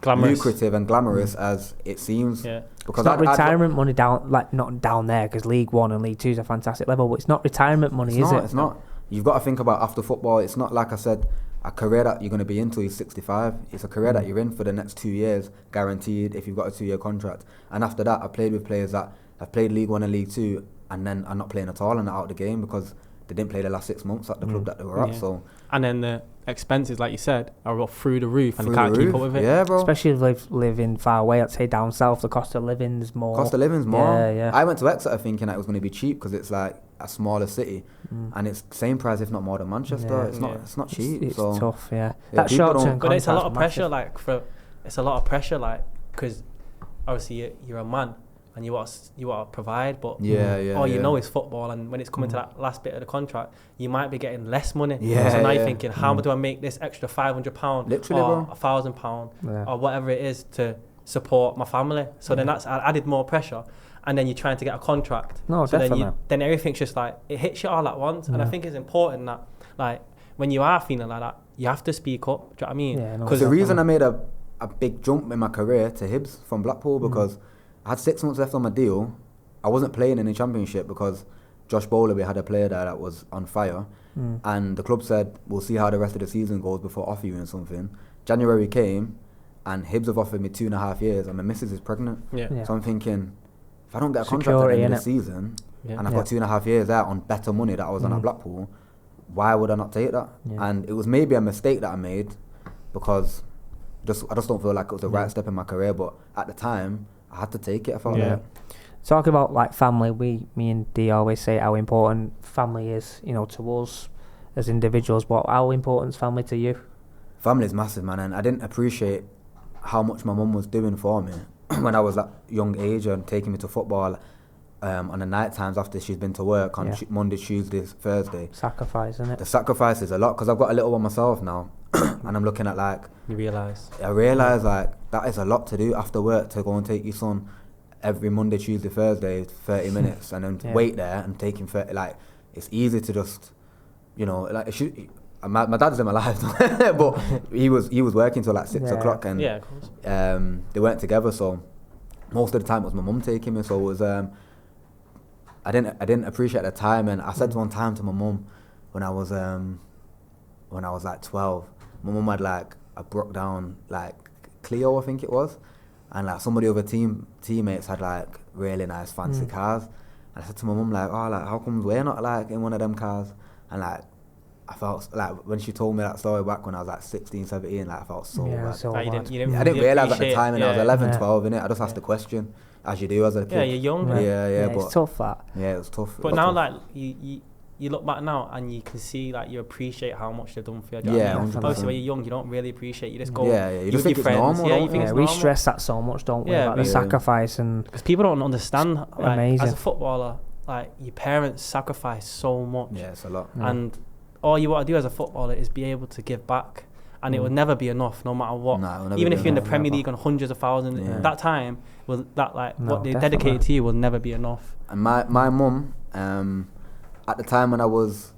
lucrative and glamorous as it seems. Because it's not retirement money down, like not down there, because League One and League Two is a fantastic level, but it's not retirement money, is it? It's not. You've got to think about after football. It's not like I said, a career that you're going to be in till you're 65. It's a career that you're in for the next 2 years, guaranteed, if you've got a 2 year contract. And after that, I played with players that have played League One and League Two, and then are not playing at all and are out of the game because they didn't play the last 6 months at the club that they were at. So, and then the expenses, like you said, are up through the roof, and you can't keep up with it. Yeah, bro. Especially if you living far away. I'd say down south, the cost of living's more. Yeah. I went to Exeter thinking that it was going to be cheap because it's like a smaller city, and it's the same price, if not more, than Manchester. It's not cheap. It's so tough. That short term, but it's a lot of pressure. It's a lot of pressure, because obviously you're a man. And you want to provide, but all you know is football. And when it's coming to that last bit of the contract, you might be getting less money. So now you're thinking, how do I make this extra £500 or £1,000 or whatever it is to support my family? So then that's added more pressure. And then you're trying to get a contract. No, so definitely. then everything's just like, it hits you all at once. And I think it's important that, like, when you are feeling like that, you have to speak up. Do you know what I mean? Because the reason I made a big jump in my career to Hibs from Blackpool, because I had 6 months left on my deal. I wasn't playing in the Championship because Josh Bowler, we had a player there that was on fire, and the club said, we'll see how the rest of the season goes before offering something. January came, and Hibs have offered me 2.5 years, and my missus is pregnant. So I'm thinking, if I don't get a contract at the end of the season, and I've got 2.5 years out on better money that I was on at Blackpool, why would I not take that? And it was maybe a mistake that I made, because I just don't feel like it was the right step in my career, but at the time, I had to take it. I felt like. Talking about like family, me and Dee always say how important family is, you know, to us as individuals, but how important is family to you? Family is massive, man, and I didn't appreciate how much my mum was doing for me when I was at young age and taking me to football on the night times after she's been to work on Monday, Tuesday, Thursday. Sacrifice, isn't it? The sacrifice is a lot, because I've got a little one myself now, and I'm looking at like... You realise? I realise like that is a lot to do after work, to go and take your son every Monday, Tuesday, Thursday, 30 minutes, and then wait there and take him 30... Like, it's easy to just, you know, like... My dad's in my life, but he was working till like 6 o'clock, and of course. They weren't together, so most of the time it was my mum taking me. So it was I didn't appreciate the time, and I said one time to my mum when I was like 12, my mum had like a broke down like Clio, I think it was, and like some of the other teammates had like really nice fancy cars, and I said to my mum like, oh, like how come we're not like in one of them cars? And like I felt like when she told me that story back when I was like 16, 17, like I felt so bad. So I didn't realise at the time, and I was 11, 12, innit? I just asked the question, as you do as a kid. Yeah, you're young. Yeah, but it's tough, that. Yeah, it was tough. But now, like, you look back now and you can see, like, you appreciate how much they've done for you. Do you know what I mean? Obviously, when you're young, you don't really appreciate. You just go. You just think it's normal. Yeah, you think it's normal. We stress that so much, don't we? About the sacrifice, and because people don't understand. Like, amazing. As a footballer, like, your parents sacrifice so much. Yeah, it's a lot. And all you want to do as a footballer is be able to give back, and it will never be enough, no matter what. Even if you're in the Premier League on hundreds of thousands, that time what they dedicated to you will never be enough. And my mum, at the time when I was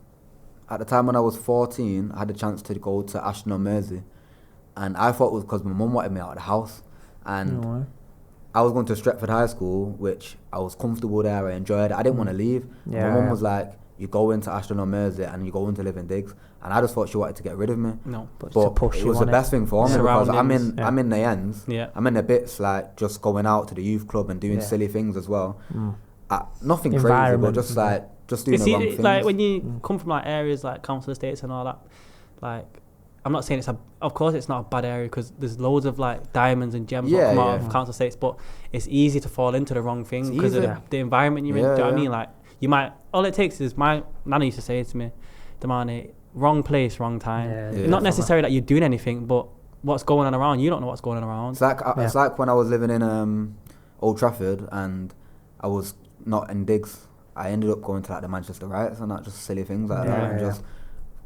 14, I had a chance to go to Ashton-on-Mersey, and I thought it was because my mum wanted me out of the house, and I was going to Stretford High School, which I was comfortable there, I enjoyed it, I didn't want to leave. My mum was like, you go into Ashton-on-Mersey and you go into Living Digs, and I just thought she wanted to get rid of me. No, but to push it was the best thing for me, because I'm in the ends. I'm in the bits like just going out to the youth club and doing silly things as well. Nothing crazy, but just like just doing the wrong things. Like when you come from like areas like council estates and all that, like I'm not saying of course it's not a bad area, because there's loads of like diamonds and gems that come out of council estates, but it's easy to fall into the wrong thing because of the environment you're in. Do you know what I mean? Like, you might, all it takes is, my nana used to say to me, Damani, wrong place, wrong time. Not necessarily that you're doing anything, but what's going on around, you don't know what's going on around. It's like when I was living in Old Trafford and I was not in digs, I ended up going to like the Manchester riots and that, just silly things like that.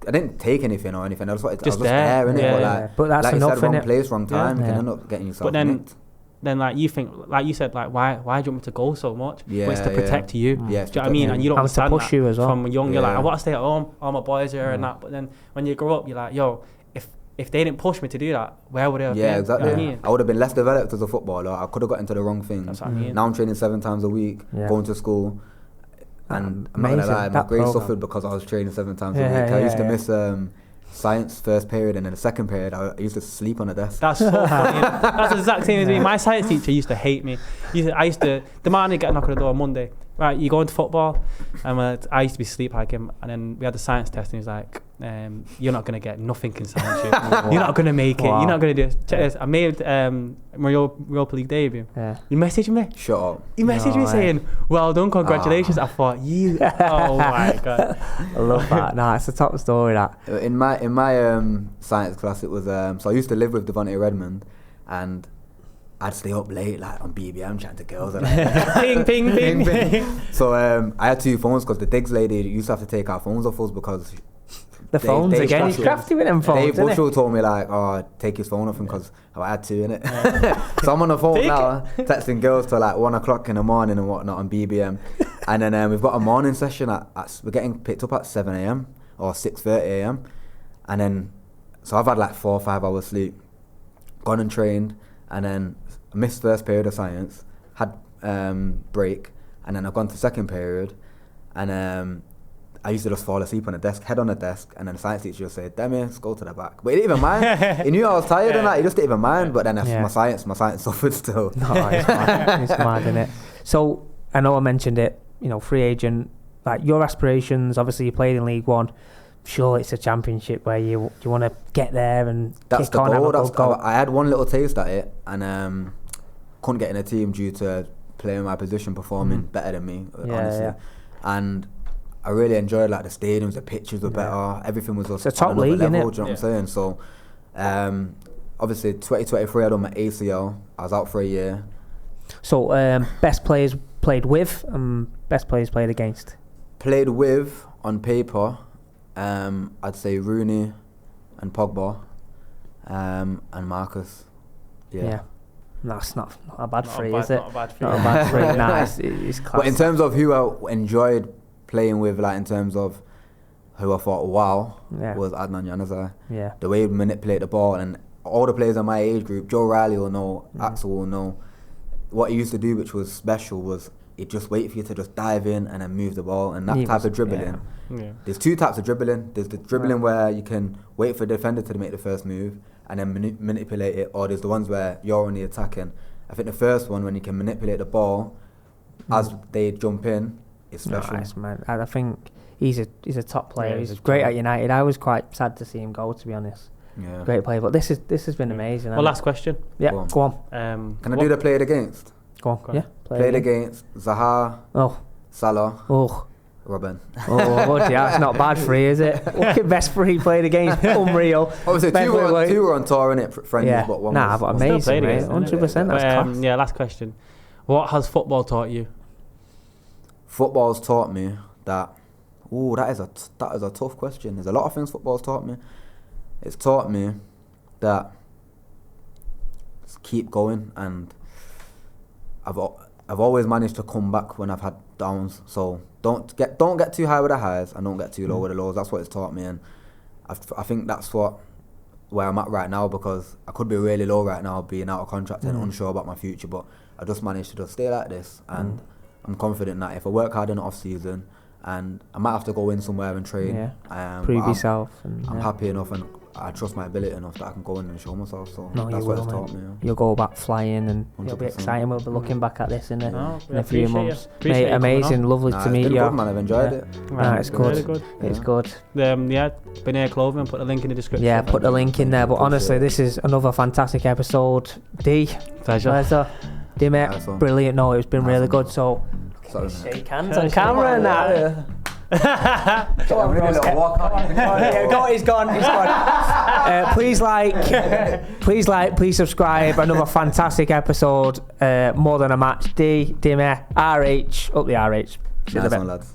I didn't take anything or anything, I was just there, innit? But that's like enough, you said, wrong place, wrong time, you can end up getting yourself nicked. Then like you think, like you said, like why do you want me to go so much? But it's to protect you. Do you know what I mean? And you don't understand push you as well. From young, you're like, I want to stay at home, all my boys are and that. But then when you grow up, you're like, yo, if they didn't push me to do that, where would I have been? Yeah, exactly. You know what I mean? I would have been less developed as a footballer. I could have got into the wrong things. That's what I mean. Now I'm training 7 times a week, going to school. And I'm not gonna lie, my grades suffered because I was training 7 times a week. I used to miss science first period, and then the second period I used to sleep on the desk. That's so funny. That's the exact same as me. My science teacher used to hate me. I used to demand to get a knock on the door on Monday. Right, you going to football? And I used to be sleep hiking, and then we had the science test, and he was like, you're not going to get nothing in science. You're not going to make it. You're not going to do it. Check this. I made my Europa League debut. You messaged me? Shut up. You messaged me saying, well done, congratulations. I thought, oh my God. I love that. Nah, it's a top story, that. In my science class, it was, so I used to live with Devontae Redmond, and I'd stay up late, like on BBM, chatting to girls. And like, ping. So I had 2 phones because the digs lady used to have to take our phones off us because the phones again. He's crafty with them phones. Dave Bushell told me like, oh, take his phone off him because I had to, innit? So I'm on the phone now, texting girls till like 1 o'clock in the morning and whatnot on BBM, and then we've got a morning session we're getting picked up at 7 a.m. or 6:30 a.m. and then so I've had like 4 or 5 hours sleep, gone and trained, and then I missed first period of science, had break, and then I've gone to second period, And I used to just fall asleep on the desk, head on the desk, and then the science teacher would say, Demi, let's go to the back. But he didn't even mind. He knew I was tired and that, he just didn't even mind. But then my science suffered still. No, it's mad. It's mad, isn't it? So, I know I mentioned it, you know, free agent, like your aspirations, obviously you played in League One. Sure, it's a championship where you want to get there and that's kick on, have a good goal. I had one little taste at it and couldn't get in a team due to playing my position, performing better than me, honestly. Yeah. And I really enjoyed like the stadiums, the pitches were better, everything was it's a top league, level, isn't it? Do you know what I'm saying? So obviously 2023 I done my ACL, I was out for a year. So best players played with and best players played against? Played with, on paper, I'd say Rooney and Pogba and Marcus. Yeah. No, it's not a bad three, is it? Not a bad three. Not a bad three. Nah, it's class. But in terms of who I enjoyed playing with, like in terms of who I thought, wow, was Adnan Januzaj. Yeah. The way he manipulated the ball, and all the players in my age group, Joe Riley will know, Axel will know, what he used to do, which was special, was he'd just wait for you to just dive in and then move the ball, and that type of dribbling. Yeah. There's two types of dribbling. There's the dribbling where you can wait for the defender to make the first move and then manipulate it, or there's the ones where you're only attacking. I think the first one, when you can manipulate the ball as they jump in, is special. Nice, man. I think he's a top player. He's great at United. I was quite sad to see him go, to be honest. Yeah. Great player, but this has been amazing. Well, last question. Yeah, go on. Can I do the played against? Go on. Yeah. Played against Zaha. Salah. Robin. Yeah, it's not bad free, is it? Best free played against, unreal. Obviously, two were on tour, innit? Friendly, but one was... but amazing, mate. 100%, that's class. Yeah, last question. What has football taught you? Football's taught me that... that is a tough question. There's a lot of things football's taught me. It's taught me that just keep going, and I've always managed to come back when I've had downs. So don't get too high with the highs and don't get too low with the lows. That's what it's taught me, and I think that's where I'm at right now, because I could be really low right now, being out of contract and unsure about my future, but I just managed to just stay like this, and I'm confident that if I work hard in the off season, and I might have to go in somewhere and train, prove yourself. I'm happy enough, and I trust my ability enough that I can go in and show myself. So that's what it's taught me. Yeah. You'll go back flying, and 100%. It'll be exciting. We'll be looking back at this in a few months. Mate, amazing, lovely to meet you. Good, man. I've enjoyed it. It's good. Really good. It's good. Benir Clothing. Put the link in the description. Yeah, put the link in there. But honestly, this is another fantastic episode. Pleasure. D, mate, brilliant. No, it's been really good. So shake hands on camera and that. He's gone. Please subscribe. Another fantastic episode. More than a match. D, RH, up the RH. Nice one, lads.